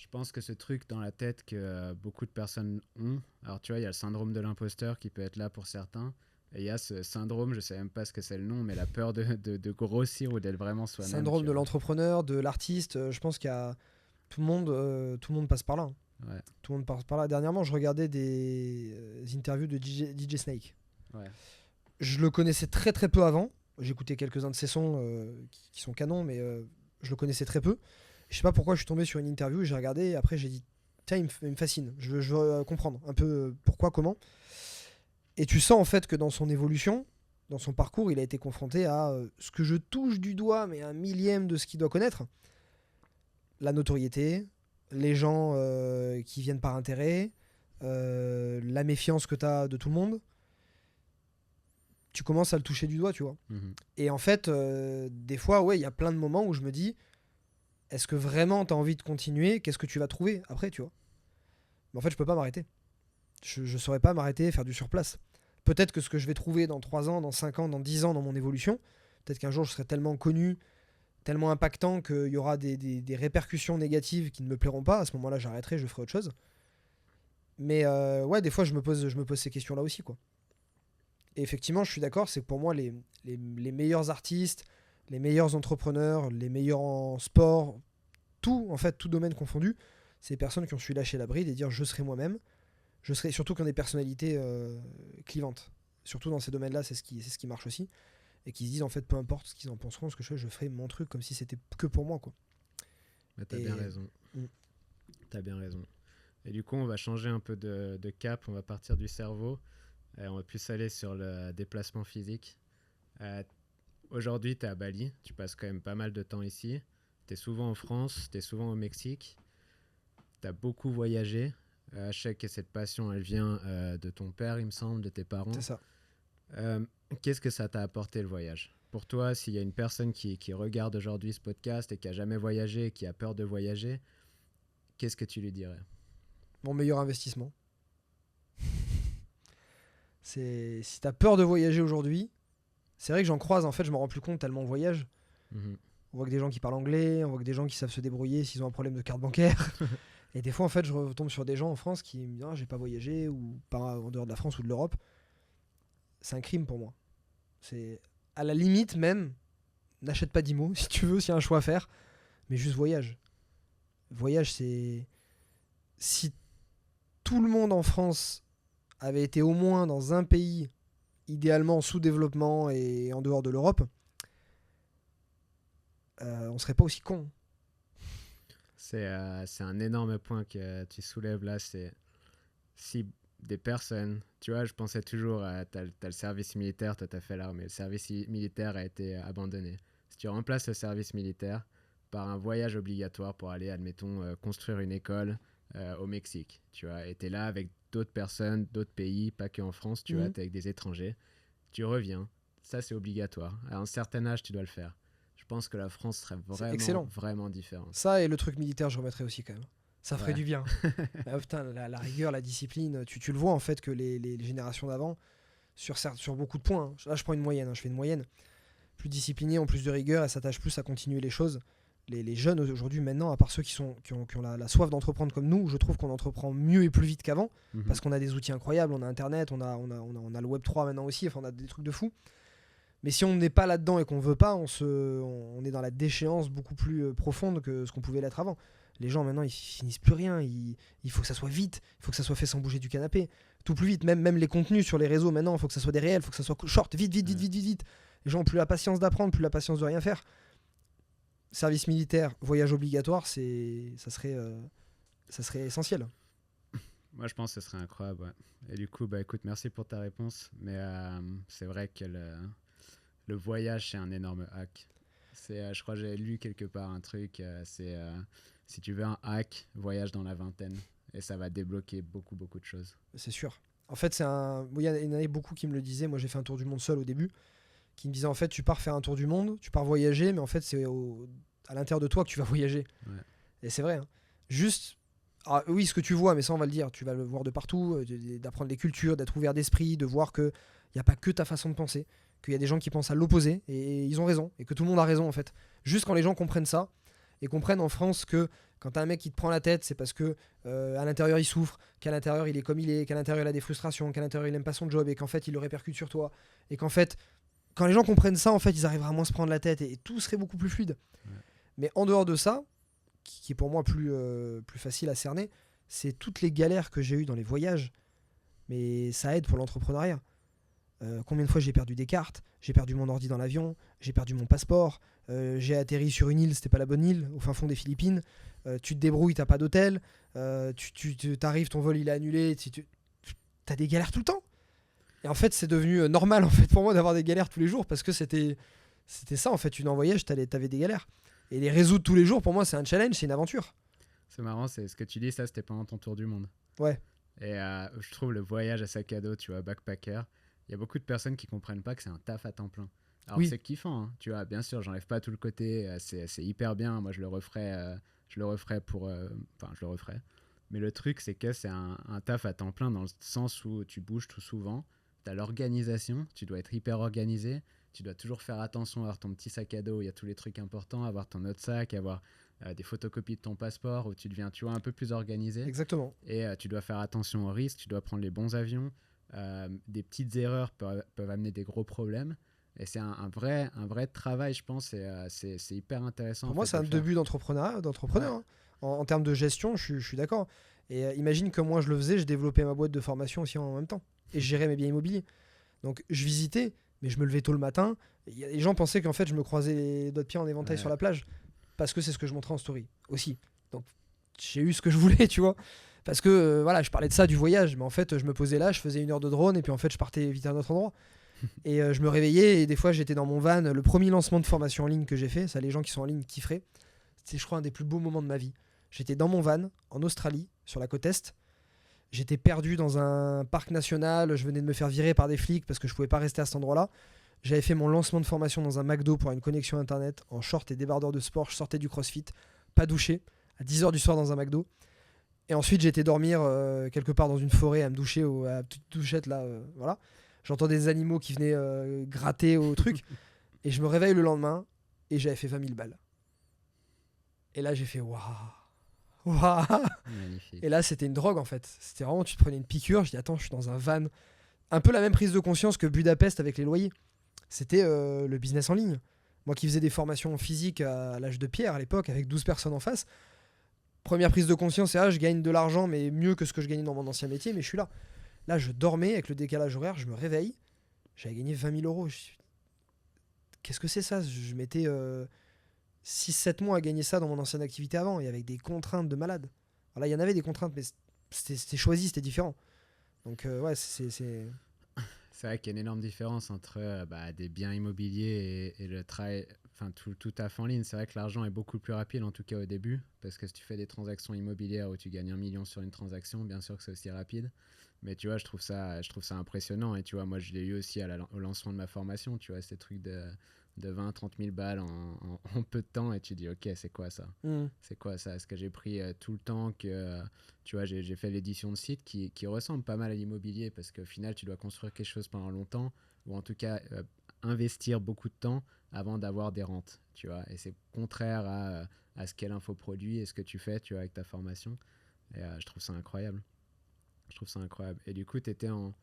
pense que ce truc dans la tête que beaucoup de personnes ont, alors tu vois, il y a le syndrome de l'imposteur qui peut être là pour certains, et il y a ce syndrome, je sais même pas ce que c'est le nom, mais la peur de grossir ou d'être vraiment soi-même. Syndrome de l'entrepreneur, de l'artiste, je pense qu'il y a tout le monde passe par là. Hein. Ouais. Tout le monde passe par là. Dernièrement, je regardais des interviews de DJ Snake. Ouais. Je le connaissais très très peu avant. J'écoutais quelques-uns de ses sons qui sont canons, mais je le connaissais très peu. Je sais pas pourquoi je suis tombé sur une interview, j'ai regardé et après j'ai dit tiens, il me fascine, je veux comprendre un peu pourquoi, comment. Et tu sens en fait que dans son évolution, dans son parcours, il a été confronté à ce que je touche du doigt, mais un millième de ce qu'il doit connaître. La notoriété, les gens qui viennent par intérêt, la méfiance que tu as de tout le monde. Tu commences à le toucher du doigt, tu vois. Mhm. Et en fait, des fois, ouais, il y a plein de moments où je me dis, est-ce que vraiment tu as envie de continuer? Qu'est-ce que tu vas trouver après, tu vois? Mais en fait, je peux pas m'arrêter. Je saurais pas m'arrêter et faire du surplace. Peut-être que ce que je vais trouver dans 3 ans, dans 5 ans, dans 10 ans dans mon évolution, peut-être qu'un jour je serai tellement connu, tellement impactant qu'il y aura des répercussions négatives qui ne me plairont pas. À ce moment-là, j'arrêterai, je ferai autre chose. Mais ouais, des fois, je me pose ces questions-là aussi, quoi. Et effectivement, je suis d'accord, c'est que pour moi, les meilleurs artistes, les meilleurs entrepreneurs, les meilleurs en sport, tout, en fait, tout domaine confondu, c'est les personnes qui ont su lâcher la bride et dire je serai moi-même. Je serai, surtout qui ont des personnalités clivantes. Surtout dans ces domaines-là, c'est ce qui marche aussi. Et qui se disent en fait, peu importe ce qu'ils en penseront, ce que je ferai mon truc comme si c'était que pour moi, quoi. Mais t'as bien raison. T'as bien raison. Et du coup, on va changer un peu de cap, on va partir du cerveau. On va plus aller sur le déplacement physique. Aujourd'hui, tu es à Bali, tu passes quand même pas mal de temps ici. Tu es souvent en France, tu es souvent au Mexique. Tu as beaucoup voyagé. Je sais que cette passion, elle vient de ton père, il me semble, de tes parents. C'est ça. Qu'est-ce que ça t'a apporté le voyage? Pour toi, s'il y a une personne qui regarde aujourd'hui ce podcast et qui n'a jamais voyagé et qui a peur de voyager, qu'est-ce que tu lui dirais? Mon meilleur investissement. Si tu as peur de voyager aujourd'hui, c'est vrai que j'en croise, en fait, je m'en rends plus compte tellement on voyage. Mm-hmm. On voit que des gens qui parlent anglais, on voit que des gens qui savent se débrouiller s'ils ont un problème de carte bancaire. Et des fois, en fait, je retombe sur des gens en France qui me disent ah, j'ai pas voyagé ou pas en dehors de la France ou de l'Europe. C'est un crime pour moi. C'est à la limite même, n'achète pas d'IMO si tu veux, s'il y a un choix à faire, mais juste voyage. Voyage, c'est si tout le monde en France avait été au moins dans un pays idéalement en sous-développement et en dehors de l'Europe, on serait pas aussi con. C'est un énorme point que tu soulèves là. C'est si des personnes, tu vois, je pensais toujours à t'as le service militaire, toi t'as fait l'armée, le service militaire a été abandonné. Si tu remplaces le service militaire par un voyage obligatoire pour aller, admettons, construire une école au Mexique, tu vois, et t'es là avec d'autres personnes, d'autres pays, pas que en France, tu vois, t'es avec des étrangers, tu reviens, ça c'est obligatoire. À un certain âge, tu dois le faire. Je pense que la France serait vraiment différente. Ça et le truc militaire, je remettrais aussi quand même. Ça ferait du bien. Putain, la rigueur, la discipline, tu le vois en fait que les générations d'avant, sur beaucoup de points, là je prends une moyenne, je fais une moyenne, plus disciplinés, en plus de rigueur, elles s'attachent plus à continuer les choses. Les jeunes aujourd'hui maintenant, à part ceux qui ont la soif d'entreprendre comme nous, je trouve qu'on entreprend mieux et plus vite qu'avant, parce qu'on a des outils incroyables, on a Internet, on a le Web3 maintenant aussi, enfin on a des trucs de fou. Mais si on n'est pas là-dedans et qu'on veut pas, on est dans la déchéance beaucoup plus profonde que ce qu'on pouvait l'être avant. Les gens maintenant ils finissent plus rien, il faut que ça soit vite, il faut que ça soit fait sans bouger du canapé, tout plus vite, même les contenus sur les réseaux maintenant, il faut que ça soit des réels, il faut que ça soit short, vite. Les gens ont plus la patience d'apprendre, plus la patience de rien faire. Service militaire, voyage obligatoire, ça serait essentiel. Moi, je pense que ce serait incroyable. Ouais. Et du coup, écoute, merci pour ta réponse. Mais c'est vrai que le voyage, c'est un énorme hack. Je crois que j'ai lu quelque part un truc. Si tu veux un hack, voyage dans la vingtaine. Et ça va débloquer beaucoup de choses. C'est sûr. En fait, il y en avait beaucoup qui me le disaient. Moi, j'ai fait un tour du monde seul au début. Qui me disaient, en fait, tu pars faire un tour du monde, tu pars voyager, mais en fait, c'est à l'intérieur de toi que tu vas voyager. Ouais. Et c'est vrai. Hein. Juste... Ah, oui, ce que tu vois, mais ça on va le dire, tu vas le voir de partout, d'apprendre les cultures, d'être ouvert d'esprit, de voir qu'il n'y a pas que ta façon de penser, qu'il y a des gens qui pensent à l'opposé, et ils ont raison, et que tout le monde a raison en fait. Juste quand les gens comprennent ça, et comprennent en France que quand t'as un mec qui te prend la tête, c'est parce que à l'intérieur il souffre, qu'à l'intérieur il est comme il est, qu'à l'intérieur il a des frustrations, qu'à l'intérieur il aime pas son job et qu'en fait il le répercute sur toi. Et qu'en fait, quand les gens comprennent ça, en fait, ils arrivent à moins se prendre la tête et tout serait beaucoup plus fluide. Ouais. Mais en dehors de ça, qui est pour moi plus facile à cerner, c'est toutes les galères que j'ai eues dans les voyages. Mais ça aide pour l'entrepreneuriat. Combien de fois j'ai perdu des cartes, j'ai perdu mon ordi dans l'avion, j'ai perdu mon passeport, j'ai atterri sur une île, c'était pas la bonne île, au fin fond des Philippines, tu te débrouilles, t'as pas d'hôtel, t'arrives, ton vol il est annulé, t'as des galères tout le temps. Et en fait c'est devenu normal en fait pour moi d'avoir des galères tous les jours parce que c'était ça en fait, tu en voyage, t'avais des galères. Et les résoudre tous les jours pour moi c'est un challenge, c'est une aventure. C'est marrant, c'est ce que tu dis, ça c'était pendant ton tour du monde. Ouais. Et je trouve le voyage à sac à dos, tu vois, backpacker, il y a beaucoup de personnes qui comprennent pas que c'est un taf à temps plein. Alors Oui. c'est kiffant, hein, tu vois, bien sûr, j'enlève pas tout le côté, c'est hyper bien, moi je le referais pour... Enfin, je le referais. Mais le truc, c'est que c'est un taf à temps plein dans le sens où tu bouges tout souvent, tu as l'organisation, tu dois être hyper organisé, tu dois toujours faire attention à avoir ton petit sac à dos, il y a tous les trucs importants, avoir ton autre sac, avoir des photocopies de ton passeport où tu deviens, tu vois, un peu plus organisé. Exactement. Et tu dois faire attention aux risques, tu dois prendre les bons avions. Des petites erreurs peuvent amener des gros problèmes. Et c'est un vrai travail, je pense. Et c'est hyper intéressant. Pour moi, c'est un début d'entrepreneur. Ouais. Hein. En termes de gestion, je suis d'accord. Et imagine que moi, je le faisais, je développais ma boîte de formation aussi en même temps. Et je gérais mes biens immobiliers. Donc, je visitais, mais je me levais tôt le matin. Et les gens pensaient qu'en fait, je me croisais les doigts de pied en éventail sur la plage. Parce que c'est ce que je montrais en story aussi. Donc, j'ai eu ce que je voulais, tu vois. Parce que voilà, je parlais de ça, du voyage. Mais en fait, je me posais là, je faisais 1 heure de drone. Et puis en fait, je partais vite à un autre endroit. Et je me réveillais. Et des fois, j'étais dans mon van. Le premier lancement de formation en ligne que j'ai fait, ça, les gens qui sont en ligne kifferaient. C'était, je crois, un des plus beaux moments de ma vie. J'étais dans mon van, en Australie, sur la côte Est. J'étais perdu dans un parc national. Je venais de me faire virer par des flics parce que je pouvais pas rester à cet endroit-là. J'avais fait mon lancement de formation dans un McDo pour une connexion internet en short et débardeur de sport. Je sortais du CrossFit, pas douché, à 10h du soir dans un McDo. Et ensuite, j'étais dormir quelque part dans une forêt à me doucher, à la petite douchette là. Voilà. J'entendais des animaux qui venaient gratter au truc. Et je me réveille le lendemain et j'avais fait 20 000 balles. Et là, j'ai fait waouh. Waouh. Magnifique. Et là, c'était une drogue en fait. C'était vraiment, tu te prenais une piqûre. Je dis, attends, je suis dans un van. Un peu la même prise de conscience que Budapest avec les loyers. C'était le business en ligne. Moi qui faisais des formations physiques à l'âge de pierre à l'époque, avec 12 personnes en face, première prise de conscience, c'est je gagne de l'argent, mais mieux que ce que je gagnais dans mon ancien métier, mais je suis là. Là, je dormais avec le décalage horaire, je me réveille, j'avais gagné 20 000 euros. Qu'est-ce que c'est ça? Je mettais 6-7 mois à gagner ça dans mon ancienne activité avant, et avec des contraintes de malade. Alors là, il y en avait des contraintes, mais c'était choisi, c'était différent. Donc ouais, C'est vrai qu'il y a une énorme différence entre des biens immobiliers et le travail, enfin tout taf en ligne. C'est vrai que l'argent est beaucoup plus rapide, en tout cas au début, parce que si tu fais des transactions immobilières où tu gagnes 1 million sur une transaction, bien sûr que c'est aussi rapide. Mais tu vois, je trouve ça impressionnant. Et tu vois, moi, je l'ai eu aussi au lancement de ma formation, tu vois, ces trucs de 20-30 000 balles en peu de temps. Et tu dis, ok, c'est quoi ça? C'est quoi ça? Est-ce que j'ai pris tout le temps que... tu vois, j'ai fait l'édition de site qui ressemble pas mal à l'immobilier parce qu'au final, tu dois construire quelque chose pendant longtemps ou en tout cas investir beaucoup de temps avant d'avoir des rentes, tu vois. Et c'est contraire à ce qu'est l'infoproduit et ce que tu fais, tu vois, avec ta formation. Et je trouve ça incroyable. Et du coup, tu étais en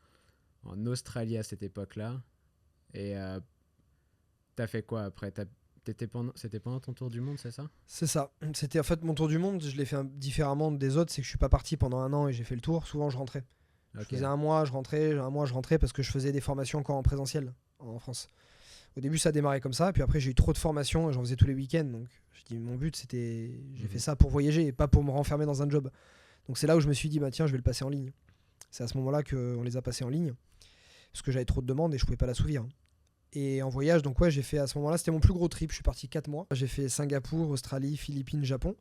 Australie à cette époque-là. Et t'as fait quoi après? C'était pendant ton tour du monde, c'est ça? C'est ça. C'était en fait mon tour du monde. Je l'ai fait différemment des autres. C'est que je suis pas parti pendant 1 an et j'ai fait le tour. Souvent, je rentrais. Je faisais 1 mois, je rentrais parce que je faisais des formations encore en présentiel en France. Au début, ça a démarré comme ça. Puis après, j'ai eu trop de formations. J'en faisais tous les week-ends. Donc, je dis, mon but, c'était... J'ai fait ça pour voyager et pas pour me renfermer dans un job. Donc, c'est là où je me suis dit, bah tiens, je vais le passer en ligne. C'est à ce moment-là qu'on les a passés en ligne. Parce que j'avais trop de demandes et je pouvais pas l'assouvir. Et en voyage, donc ouais, j'ai fait à ce moment-là, c'était mon plus gros trip. Je suis parti 4 mois. J'ai fait Singapour, Australie, Philippines, Japon.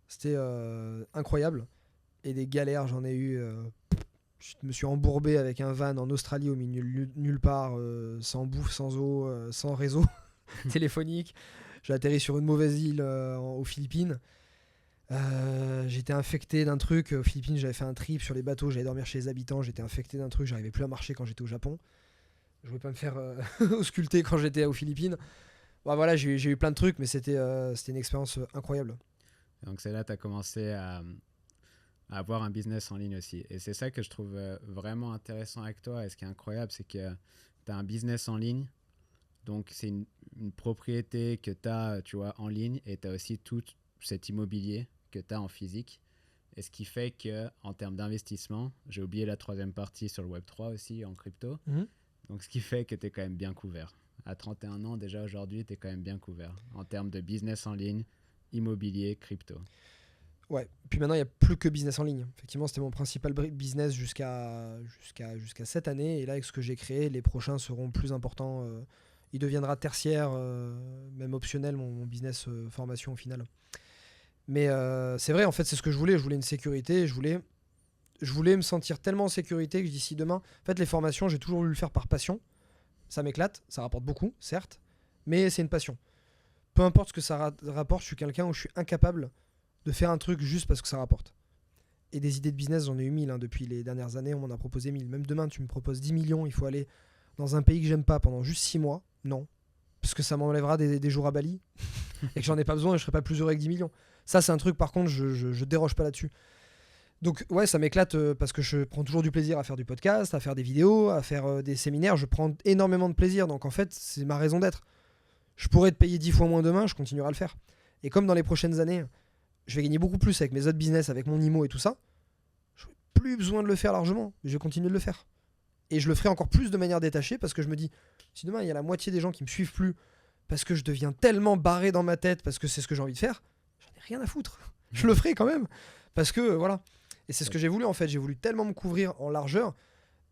C'était incroyable. Et des galères, j'en ai eu. Je me suis embourbé avec un van en Australie au milieu nulle part, sans bouffe, sans eau, sans réseau téléphonique. J'ai atterri sur une mauvaise île aux Philippines. J'étais infecté d'un truc. Aux Philippines, j'avais fait un trip sur les bateaux, j'allais dormir chez les habitants. J'étais infecté d'un truc, j'arrivais plus à marcher quand j'étais au Japon. Je voulais pas me faire ausculter quand j'étais aux Philippines. Bah, voilà, j'ai eu plein de trucs, mais c'était une expérience incroyable. Donc c'est là que tu as commencé à avoir un business en ligne aussi. Et c'est ça que je trouve vraiment intéressant avec toi. Et ce qui est incroyable, c'est que tu as un business en ligne. Donc c'est une propriété que tu as, tu vois, en ligne, et tu as aussi tout cet immobilier que tu as en physique. Et ce qui fait que en termes d'investissement, j'ai oublié la troisième partie sur le Web3 aussi, en crypto. Mhm. Donc ce qui fait que tu es quand même bien couvert. À 31 ans déjà aujourd'hui, tu es quand même bien couvert en termes de business en ligne, immobilier, crypto. Ouais, puis maintenant il n'y a plus que business en ligne. Effectivement, c'était mon principal business jusqu'à cette année. Et là, avec ce que j'ai créé, les prochains seront plus importants. Il deviendra tertiaire, même optionnel, mon business formation au final. Mais c'est vrai, en fait, c'est ce que je voulais. Je voulais une sécurité. Je voulais me sentir tellement en sécurité que d'ici demain. En fait, les formations, j'ai toujours voulu le faire par passion. Ça m'éclate, ça rapporte beaucoup, certes, mais c'est une passion. Peu importe ce que ça rapporte, je suis quelqu'un où je suis incapable de faire un truc juste parce que ça rapporte. Et des idées de business, j'en ai eu 1000 hein, depuis les dernières années, on m'en a proposé 1000. Même demain, tu me proposes 10 millions, il faut aller dans un pays que j'aime pas pendant juste 6 mois. Non. Parce que ça m'enlèvera des jours à Bali et que j'en ai pas besoin et je serai pas plus heureux avec 10 millions. Ça, c'est un truc, par contre, je déroge pas là-dessus. Donc, ouais, ça m'éclate parce que je prends toujours du plaisir à faire du podcast, à faire des vidéos, à faire des séminaires. Je prends énormément de plaisir. Donc, en fait, c'est ma raison d'être. Je pourrais te payer 10 fois moins demain, je continuerai à le faire. Et comme dans les prochaines années, je vais gagner beaucoup plus avec mes autres business, avec mon IMO et tout ça, je n'aurai plus besoin de le faire largement, mais je vais continuer de le faire. Et je le ferai encore plus de manière détachée parce que je me dis, si demain il y a la moitié des gens qui me suivent plus parce que je deviens tellement barré dans ma tête parce que c'est ce que j'ai envie de faire, j'en ai rien à foutre. Je le ferai quand même. Parce que voilà. Et c'est ce que j'ai voulu en fait. J'ai voulu tellement me couvrir en largeur,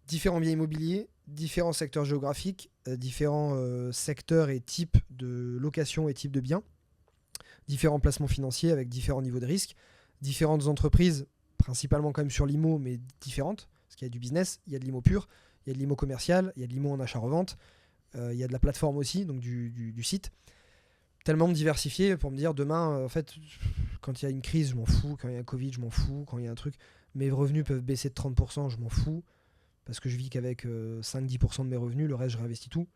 différents biens immobiliers, différents secteurs géographiques, différents secteurs et types de location et types de biens, différents placements financiers avec différents niveaux de risque, différentes entreprises, principalement quand même sur l'IMO, mais différentes, parce qu'il y a du business, il y a de l'IMO pur, il y a de l'IMO commercial, il y a de l'IMO en achat-revente, il y a de la plateforme aussi, donc du site. Tellement me diversifier pour me dire demain, en fait, quand il y a une crise, je m'en fous, quand il y a un Covid, je m'en fous, quand il y a un truc, mes revenus peuvent baisser de 30%, je m'en fous, parce que je vis qu'avec 5-10% de mes revenus, le reste, je réinvestis tout.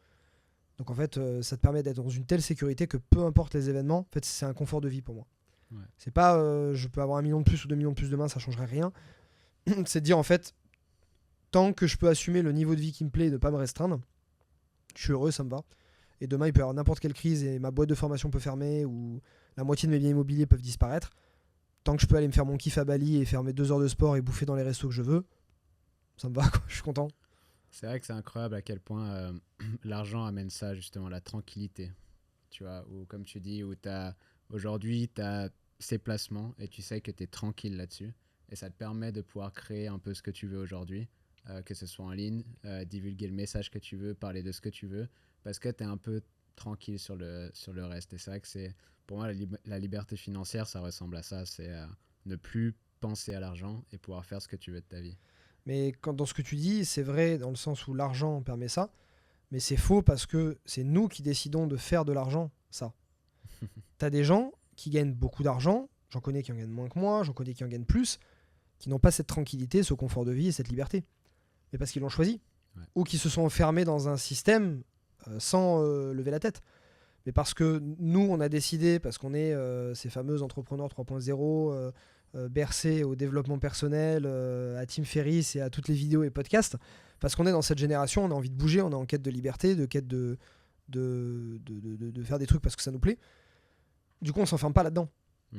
Donc en fait, ça te permet d'être dans une telle sécurité que peu importe les événements, en fait, c'est un confort de vie pour moi. Ouais. C'est pas je peux avoir 1 million de plus ou 2 millions de plus demain, ça changerait rien. C'est de dire en fait, tant que je peux assumer le niveau de vie qui me plaît et de pas me restreindre, je suis heureux, ça me va. Et demain, il peut y avoir n'importe quelle crise et ma boîte de formation peut fermer ou la moitié de mes biens immobiliers peuvent disparaître. Tant que je peux aller me faire mon kiff à Bali et faire mes 2 heures de sport et bouffer dans les restos que je veux, ça me va, quoi. Je suis content. C'est vrai que c'est incroyable à quel point l'argent amène ça, justement, la tranquillité. Tu vois, ou comme tu dis, où aujourd'hui, tu as ces placements et tu sais que tu es tranquille là-dessus. Et ça te permet de pouvoir créer un peu ce que tu veux aujourd'hui, que ce soit en ligne, divulguer le message que tu veux, parler de ce que tu veux, parce que tu es un peu tranquille sur le reste. Et c'est vrai que pour moi, la liberté financière, ça ressemble à ça. C'est ne plus penser à l'argent et pouvoir faire ce que tu veux de ta vie. Mais dans ce que tu dis, c'est vrai dans le sens où l'argent permet ça, mais c'est faux parce que c'est nous qui décidons de faire de l'argent, ça. T'as des gens qui gagnent beaucoup d'argent, j'en connais qui en gagnent moins que moi, j'en connais qui en gagnent plus, qui n'ont pas cette tranquillité, ce confort de vie et cette liberté. Mais parce qu'ils l'ont choisi. Ouais. Ou qui se sont enfermés dans un système sans lever la tête. Mais parce que nous, on a décidé, parce qu'on est ces fameux entrepreneurs 3.0, bercés au développement personnel, à Tim Ferriss et à toutes les vidéos et podcasts, parce qu'on est dans cette génération, on a envie de bouger, on est en quête de liberté, de quête de faire des trucs parce que ça nous plaît. Du coup, on s'enferme pas là-dedans.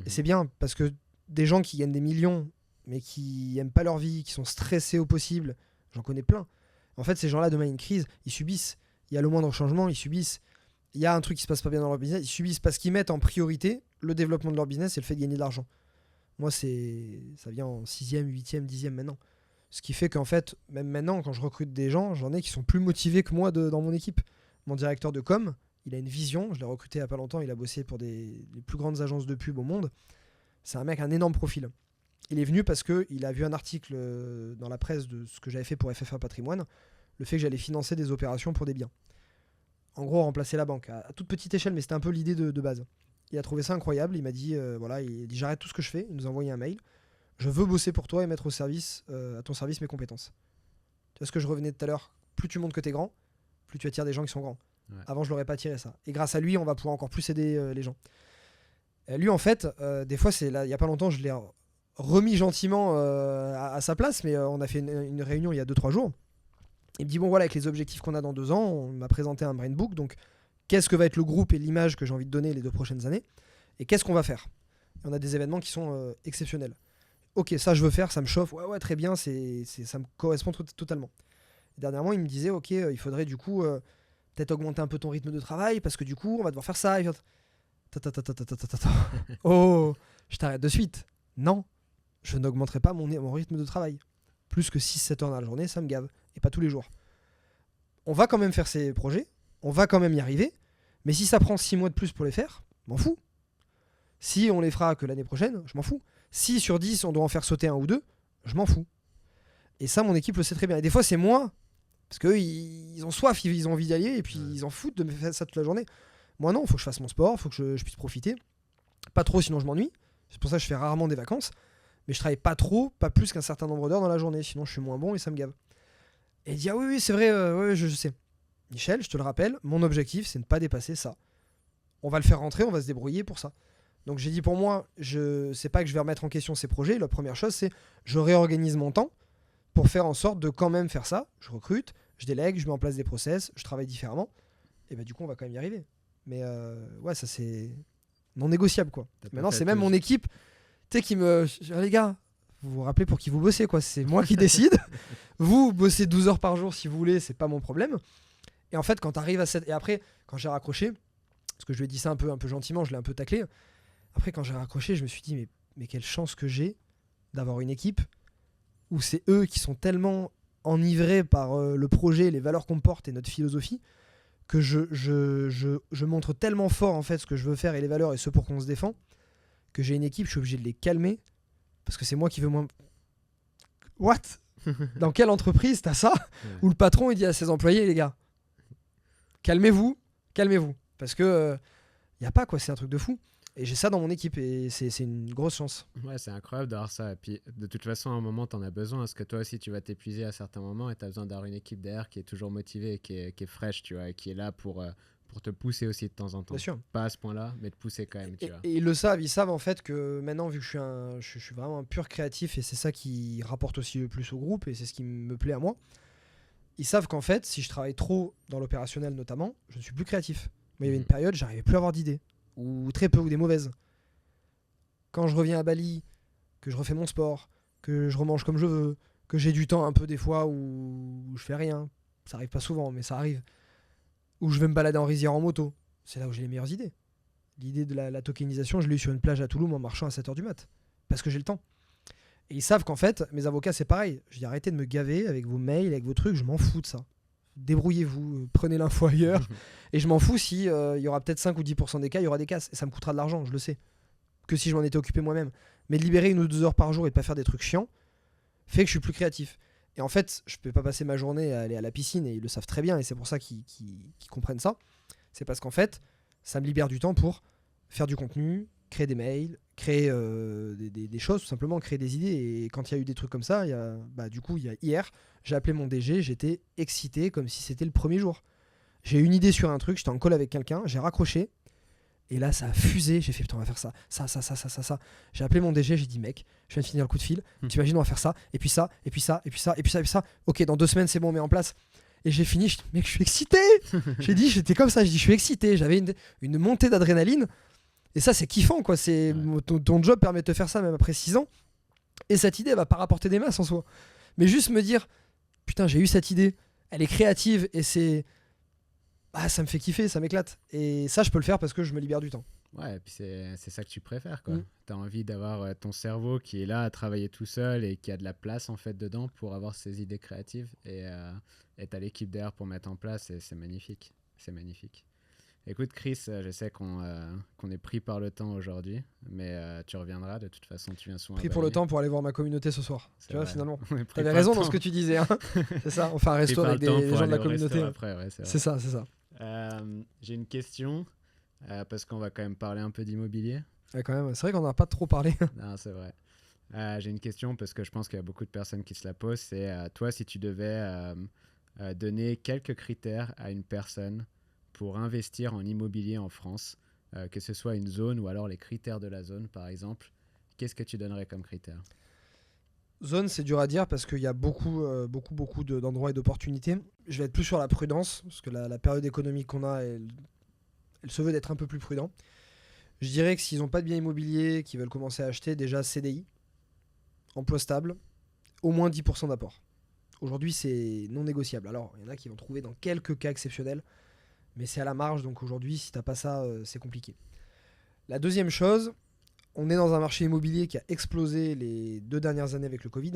Et c'est bien, parce que des gens qui gagnent des millions, mais qui aiment pas leur vie, qui sont stressés au possible, j'en connais plein. En fait, ces gens-là, demain, il y a une crise, ils subissent. Il y a le moindre changement, ils subissent. Il y a un truc qui se passe pas bien dans leur business, ils subissent parce qu'ils mettent en priorité le développement de leur business et le fait de gagner de l'argent. Moi, ça vient en 6e, 8e, 10e maintenant. Ce qui fait qu'en fait, même maintenant, quand je recrute des gens, j'en ai qui sont plus motivés que moi dans mon équipe. Mon directeur de com, il a une vision, je l'ai recruté il y a pas longtemps, il a bossé pour les plus grandes agences de pub au monde. C'est un mec, un énorme profil. Il est venu parce qu'il a vu un article dans la presse de ce que j'avais fait pour FFA Patrimoine, le fait que j'allais financer des opérations pour des biens. En gros, remplacer la banque, à toute petite échelle, mais c'était un peu l'idée de base. Il a trouvé ça incroyable, il m'a dit, il dit j'arrête tout ce que je fais, il nous a envoyé un mail, je veux bosser pour toi et mettre à ton service mes compétences. Tu vois ce que je revenais tout à l'heure, plus tu montres que t'es grand, plus tu attires des gens qui sont grands. Ouais. Avant, je l'aurais pas tiré ça. Et grâce à lui, on va pouvoir encore plus aider les gens. Lui, en fait, des fois, c'est là, il y a pas longtemps, je l'ai remis gentiment à sa place, mais on a fait une réunion il y a 2-3 jours. Il me dit bon voilà, avec les objectifs qu'on a dans 2 ans, on m'a présenté un brain book, donc qu'est-ce que va être le groupe et l'image que j'ai envie de donner les 2 prochaines années, et qu'est-ce qu'on va faire. Et on a des événements qui sont exceptionnels. Ok, ça je veux faire, ça me chauffe, ouais très bien, ça me correspond totalement. Et dernièrement, il me disait ok, il faudrait du coup peut-être augmenter un peu ton rythme de travail, parce que du coup, on va devoir faire ça. Oh, je t'arrête de suite. Non, je n'augmenterai pas mon rythme de travail. Plus que 6-7 heures dans la journée, ça me gave. Et pas tous les jours. On va quand même faire ces projets, on va quand même y arriver, mais si ça prend 6 mois de plus pour les faire, m'en fous. Si on les fera que l'année prochaine, je m'en fous. Si sur 10, on doit en faire sauter 1 ou 2, je m'en fous. Et ça, mon équipe le sait très bien. Et des fois, c'est moi, parce qu'eux, ils ont soif, ils ont envie d'y aller, et puis ils en foutent de me faire ça toute la journée. Moi, non, il faut que je fasse mon sport, il faut que je puisse profiter. Pas trop, sinon je m'ennuie. C'est pour ça que je fais rarement des vacances. Mais je travaille pas trop, pas plus qu'un certain nombre d'heures dans la journée, sinon je suis moins bon et ça me gave. Et il dit ah oui, c'est vrai, ouais, je sais. Michel, je te le rappelle, mon objectif c'est ne pas dépasser ça. On va le faire rentrer, on va se débrouiller pour ça. Donc j'ai dit pour moi, je sais pas que je vais remettre en question ces projets. La première chose c'est je réorganise mon temps pour faire en sorte de quand même faire ça. Je recrute, je délègue, je mets en place des process, je travaille différemment. Et bah du coup on va quand même y arriver. Mais ouais, ça c'est non négociable quoi. Maintenant c'est même mon équipe, tu sais qui me, les gars, vous vous rappelez pour qui vous bossez quoi. C'est moi qui décide. Vous bossez 12 heures par jour si vous voulez, c'est pas mon problème. Et en fait quand t'arrives à cette, et après quand j'ai raccroché, parce que je lui ai dit ça un peu gentiment, je l'ai un peu taclé. Après, quand j'ai raccroché, je me suis dit, mais quelle chance que j'ai d'avoir une équipe où c'est eux qui sont tellement enivrés par le projet, les valeurs qu'on porte et notre philosophie, que je montre tellement fort en fait ce que je veux faire et les valeurs et ce pour qu'on se défend, que j'ai une équipe, je suis obligé de les calmer, parce que c'est moi qui veux moins... What? Dans quelle entreprise t'as ça? Où le patron il dit à ses employés, les gars, calmez-vous, parce que y a pas quoi, c'est un truc de fou. Et j'ai ça dans mon équipe et c'est une grosse chance. Ouais, c'est incroyable d'avoir ça. Et puis, de toute façon, à un moment, tu en as besoin. Parce que toi aussi, tu vas t'épuiser à certains moments et tu as besoin d'avoir une équipe derrière qui est toujours motivée, qui est fraîche, tu vois, et qui est là pour te pousser aussi de temps en temps. Bien sûr. Pas à ce point-là, mais te pousser quand même, tu vois. Et ils le savent, ils savent en fait que maintenant, vu que je suis vraiment un pur créatif et c'est ça qui rapporte aussi le plus au groupe et c'est ce qui me plaît à moi, ils savent qu'en fait, si je travaille trop dans l'opérationnel notamment, je ne suis plus créatif. Mais il y avait une période, j'arrivais plus à avoir d'idées. Ou très peu, ou des mauvaises. Quand je reviens à Bali, que je refais mon sport, que je remange comme je veux, que j'ai du temps un peu des fois où je fais rien, ça arrive pas souvent, mais ça arrive, où je vais me balader en rizière en moto, c'est là où j'ai les meilleures idées. L'idée de la tokenisation, je l'ai eu sur une plage à Toulouse en marchant à 7h du mat, parce que j'ai le temps. Et ils savent qu'en fait, mes avocats, c'est pareil. Je dis arrêtez de me gaver avec vos mails, avec vos trucs, je m'en fous de ça. Débrouillez-vous, prenez l'info ailleurs. Et je m'en fous si il y aura peut-être 5 ou 10% des cas, il y aura des casses. Et ça me coûtera de l'argent, je le sais. Que si je m'en étais occupé moi-même. Mais de libérer 1 ou 2 heures par jour et de pas faire des trucs chiants, fait que je suis plus créatif. Et en fait, je peux pas passer ma journée à aller à la piscine, et ils le savent très bien, et c'est pour ça qu'ils comprennent ça. C'est parce qu'en fait, ça me libère du temps pour faire du contenu, créer des mails, créer des choses, tout simplement, créer des idées. Et quand il y a eu des trucs comme ça, du coup, hier, j'ai appelé mon DG, j'étais excité comme si c'était le premier jour. J'ai eu une idée sur un truc, j'étais en call avec quelqu'un, j'ai raccroché, et là, ça a fusé. J'ai fait, putain, on va faire ça. J'ai appelé mon DG, j'ai dit, mec, je viens de finir le coup de fil. T'imagines, on va faire ça, et puis ça, et puis ça, et puis ça, et puis ça, et puis ça. Ok, dans 2 semaines, c'est bon, on met en place. Et j'ai fini, je dis, mec, je suis excité. J'ai dit, j'étais comme ça, je suis excité. J'avais une montée d'adrénaline. Et ça, c'est kiffant, quoi. Ton job permet de te faire ça même après 6 ans. Et cette idée, elle va pas rapporter des masses en soi. Mais juste me dire, putain, j'ai eu cette idée, elle est créative, et ça me fait kiffer, ça m'éclate. Et ça, je peux le faire parce que je me libère du temps. Ouais, et puis c'est ça que tu préfères, quoi. T'as envie d'avoir ton cerveau qui est là à travailler tout seul et qui a de la place, en fait, dedans pour avoir ses idées créatives. Et t'as l'équipe derrière pour mettre en place, et c'est magnifique. C'est magnifique. Écoute, Chris, je sais qu'on est pris par le temps aujourd'hui, mais tu reviendras. De toute façon, tu viens souvent. Pris pour le temps pour aller voir ma communauté ce soir. C'est tu vois, vrai. finalement. T'avais raison dans ce que tu disais. Hein. C'est ça, on fait un resto avec des gens de la communauté. Après, ouais, c'est ça. J'ai une question, parce qu'on va quand même parler un peu d'immobilier. Ouais, quand même. C'est vrai qu'on n'en a pas trop parlé. Non, c'est vrai. J'ai une question parce que je pense qu'il y a beaucoup de personnes qui se la posent. C'est toi, si tu devais donner quelques critères à une personne pour investir en immobilier en France, que ce soit une zone ou alors les critères de la zone, par exemple, qu'est-ce que tu donnerais comme critère? Zone, c'est dur à dire parce qu'il y a beaucoup d'endroits et d'opportunités. Je vais être plus sur la prudence, parce que la période économique qu'on a, elle se veut d'être un peu plus prudent. Je dirais que s'ils n'ont pas de biens immobiliers, qu'ils veulent commencer à acheter, déjà CDI, emploi stable, au moins 10% d'apport. Aujourd'hui, c'est non négociable. Alors, il y en a qui vont trouver dans quelques cas exceptionnels, mais c'est à la marge, donc aujourd'hui, si t'as pas ça, c'est compliqué. La deuxième chose, on est dans un marché immobilier qui a explosé les 2 dernières années avec le Covid,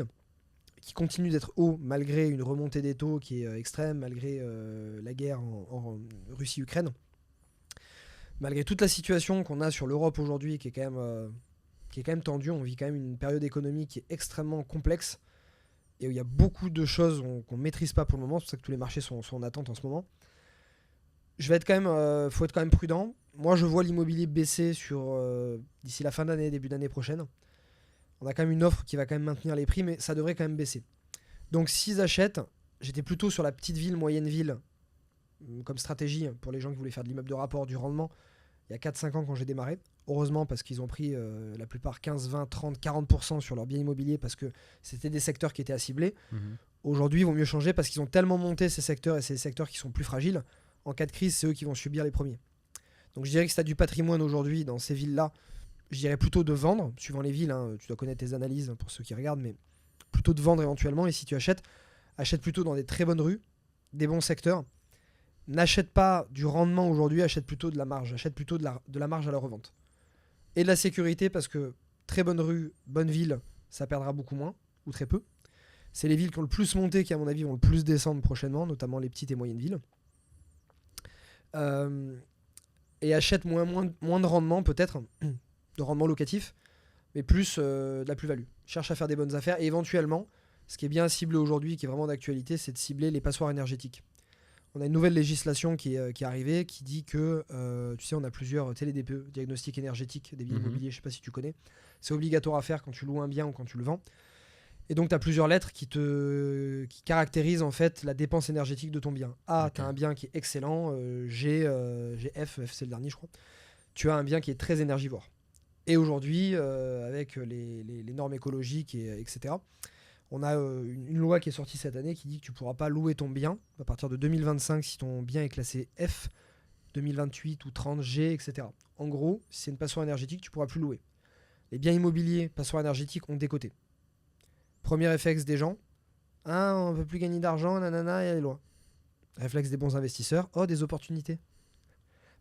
qui continue d'être haut malgré une remontée des taux qui est extrême, malgré la guerre en Russie-Ukraine, malgré toute la situation qu'on a sur l'Europe aujourd'hui qui est quand même tendue. On vit quand même une période économique qui est extrêmement complexe et où il y a beaucoup de choses qu'on ne maîtrise pas pour le moment. C'est pour ça que tous les marchés sont en attente en ce moment. Faut être quand même prudent. Moi, je vois l'immobilier baisser d'ici la fin d'année, début d'année prochaine. On a quand même une offre qui va quand même maintenir les prix, mais ça devrait quand même baisser. Donc, s'ils achètent, j'étais plutôt sur la petite ville, moyenne ville, comme stratégie pour les gens qui voulaient faire de l'immeuble de rapport, du rendement. Il y a 4-5 ans quand j'ai démarré. Heureusement, parce qu'ils ont pris la plupart 15, 20, 30, 40% sur leurs biens immobiliers parce que c'était des secteurs qui étaient à cibler. Aujourd'hui, il vaut mieux changer parce qu'ils ont tellement monté ces secteurs et ces secteurs qui sont plus fragiles. En cas de crise, c'est eux qui vont subir les premiers. Donc je dirais que si tu as du patrimoine aujourd'hui dans ces villes-là, je dirais plutôt de vendre, suivant les villes, hein, tu dois connaître tes analyses pour ceux qui regardent, mais plutôt de vendre éventuellement. Et si tu achètes plutôt dans des très bonnes rues, des bons secteurs. N'achète pas du rendement aujourd'hui, achète plutôt de la marge. Achète plutôt de la marge à la revente. Et de la sécurité parce que très bonne rue, bonne ville, ça perdra beaucoup moins, ou très peu. C'est les villes qui ont le plus monté qui, à mon avis, vont le plus descendre prochainement, notamment les petites et moyennes villes. Et achète moins de rendement peut-être, de rendement locatif, mais plus de la plus-value. Cherche à faire des bonnes affaires et éventuellement, ce qui est bien ciblé aujourd'hui, qui est vraiment d'actualité, c'est de cibler les passoires énergétiques. On a une nouvelle législation qui est arrivée qui dit que, tu sais, on a plusieurs TLDPE, diagnostic énergétique des biens immobiliers, je ne sais pas si tu connais. C'est obligatoire à faire quand tu loues un bien ou quand tu le vends. Et donc, tu as plusieurs lettres qui caractérisent en fait la dépense énergétique de ton bien. A, okay. Tu as un bien qui est excellent. G, F c'est le dernier, je crois. Tu as un bien qui est très énergivore. Et aujourd'hui, avec les normes écologiques, etc., on a une loi qui est sortie cette année qui dit que tu ne pourras pas louer ton bien à partir de 2025 si ton bien est classé F, 2028 ou 30, G, etc. En gros, si c'est une passoire énergétique, tu ne pourras plus louer. Les biens immobiliers, passoires énergétiques, ont décoté. Premier réflexe des gens, on ne peut plus gagner d'argent, nanana, et aller loin. Réflexe des bons investisseurs, des opportunités.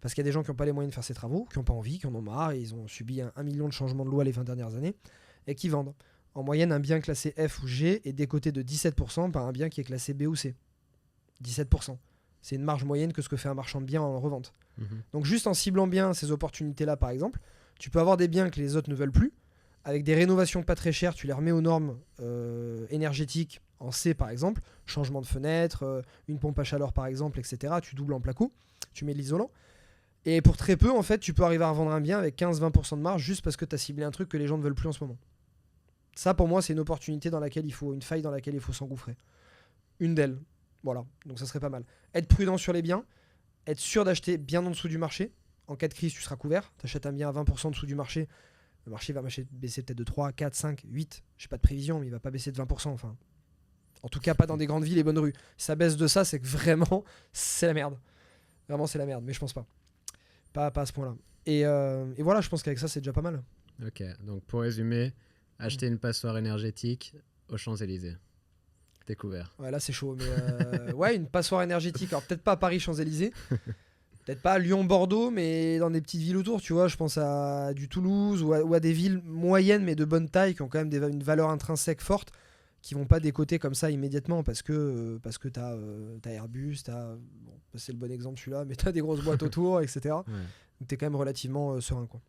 Parce qu'il y a des gens qui n'ont pas les moyens de faire ces travaux, qui n'ont pas envie, qui en ont marre, et ils ont subi 1 million de changements de loi les 20 dernières années, et qui vendent. En moyenne, un bien classé F ou G est décoté de 17% par un bien qui est classé B ou C. 17%. C'est une marge moyenne que ce que fait un marchand de biens en revente. Donc juste en ciblant bien ces opportunités-là, par exemple, tu peux avoir des biens que les autres ne veulent plus. Avec des rénovations pas très chères, tu les remets aux normes énergétiques en C, par exemple. Changement de fenêtre, une pompe à chaleur, par exemple, etc. Tu doubles en placo, tu mets de l'isolant. Et pour très peu, en fait, tu peux arriver à revendre un bien avec 15-20% de marge juste parce que tu as ciblé un truc que les gens ne veulent plus en ce moment. Ça, pour moi, c'est une opportunité une faille dans laquelle il faut s'engouffrer. Une d'elles. Voilà, donc ça serait pas mal. Être prudent sur les biens, être sûr d'acheter bien en dessous du marché. En cas de crise, tu seras couvert. Tu achètes un bien à 20% en dessous du marché. Le marché va baisser peut-être de 3, 4, 5, 8. Je n'ai pas de prévision, mais il ne va pas baisser de 20%. Enfin. En tout cas, pas dans des grandes villes et bonnes rues. Si ça baisse de ça, c'est que vraiment, c'est la merde. Vraiment, c'est la merde, mais je pense pas. Pas à ce point-là. Et voilà, je pense qu'avec ça, c'est déjà pas mal. Ok, donc pour résumer, acheter une passoire énergétique aux Champs-Élysées. Découvert. Ouais, là, c'est chaud. Mais ouais, une passoire énergétique. Alors, peut-être pas à Paris-Champs-Élysées. Peut-être pas à Lyon-Bordeaux, mais dans des petites villes autour, tu vois. Je pense à du Toulouse ou à des villes moyennes, mais de bonne taille, qui ont quand même une valeur intrinsèque forte, qui vont pas décoter comme ça immédiatement parce que t'as Airbus, c'est le bon exemple celui-là, mais t'as des grosses boîtes autour, etc. Ouais. Donc, t'es quand même relativement serein, quoi.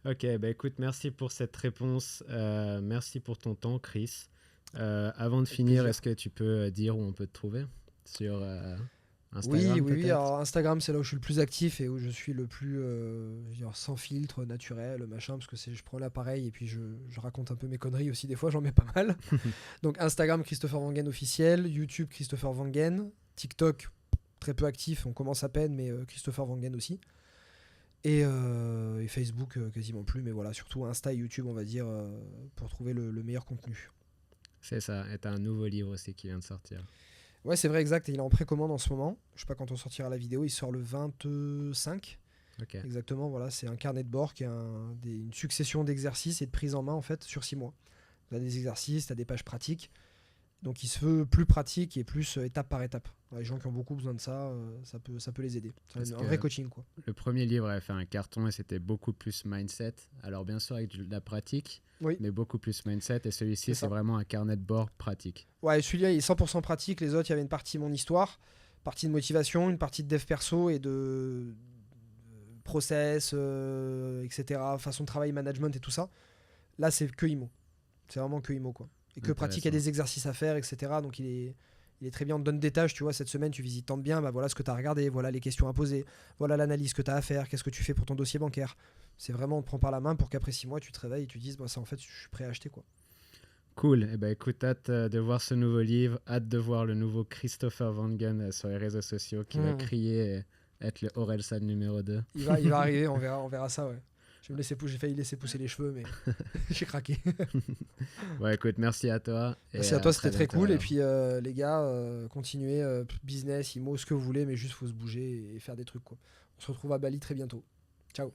Ok, bah écoute, merci pour cette réponse. Merci pour ton temps, Chris. Avant de finir, est-ce que tu peux dire où on peut te trouver sur Instagram? Oui. Alors, Instagram, c'est là où je suis le plus actif et où je suis le plus sans filtre, naturel, machin, parce que je prends l'appareil et puis je raconte un peu mes conneries aussi. Des fois, j'en mets pas mal. Donc, Instagram, Christopher Wangen officiel. YouTube, Christopher Wangen. TikTok, très peu actif, on commence à peine, mais Christopher Wangen aussi. Et Facebook, quasiment plus, mais voilà, surtout Insta et YouTube, on va dire, pour trouver le meilleur contenu. C'est ça, et t'as un nouveau livre aussi qui vient de sortir. Ouais, c'est vrai, exact, et il est en précommande en ce moment. Je sais pas quand on sortira la vidéo, il sort le 25. Ok, Exactement, voilà, c'est un carnet de bord qui est une succession d'exercices et de prises en main en fait sur 6 mois. Tu as des exercices, tu as des pages pratiques. Donc il se veut plus pratique et plus étape par étape. Les gens qui ont beaucoup besoin de ça, ça peut les aider. Parce C'est un que vrai coaching, quoi. le premier livre avait fait un carton et c'était beaucoup plus mindset. Alors bien sûr avec de la pratique, Oui, mais beaucoup plus mindset. Et celui-ci, c'est c'est ça. vraiment un carnet de bord pratique. Ouais, celui-là il est 100% pratique. Les autres, il y avait une partie mon histoire, partie de motivation, une partie de dev perso et de process, etc. Façon de travail, management et tout ça. Là, c'est que IMO. C'est vraiment que IMO, quoi. Et que pratique, il y a Intéressant. des exercices à faire, etc. Donc il est très bien. On te donne des tâches, tu vois. Cette semaine, tu visites tant de bien, bah voilà ce que tu as regardé, voilà les questions à poser, voilà l'analyse que tu as à faire, qu'est-ce que tu fais pour ton dossier bancaire. C'est vraiment, on te prend par la main pour qu'après 6 mois, tu te réveilles et tu dises, bah, ça en fait, je suis prêt à acheter, quoi. Cool. Eh ben, écoute, hâte de voir ce nouveau livre, hâte de voir le nouveau Christopher Wangen sur les réseaux sociaux qui va crier et être le Orelsan numéro 2. Il va arriver, on verra ça, ouais. J'ai failli laisser pousser les cheveux, mais j'ai craqué. Ouais, écoute, merci à toi. Merci à toi, c'était très cool. Et alors. puis les gars, continuez, business, IMO, ce que vous voulez, mais juste faut se bouger et faire des trucs, quoi. On se retrouve à Bali très bientôt. Ciao.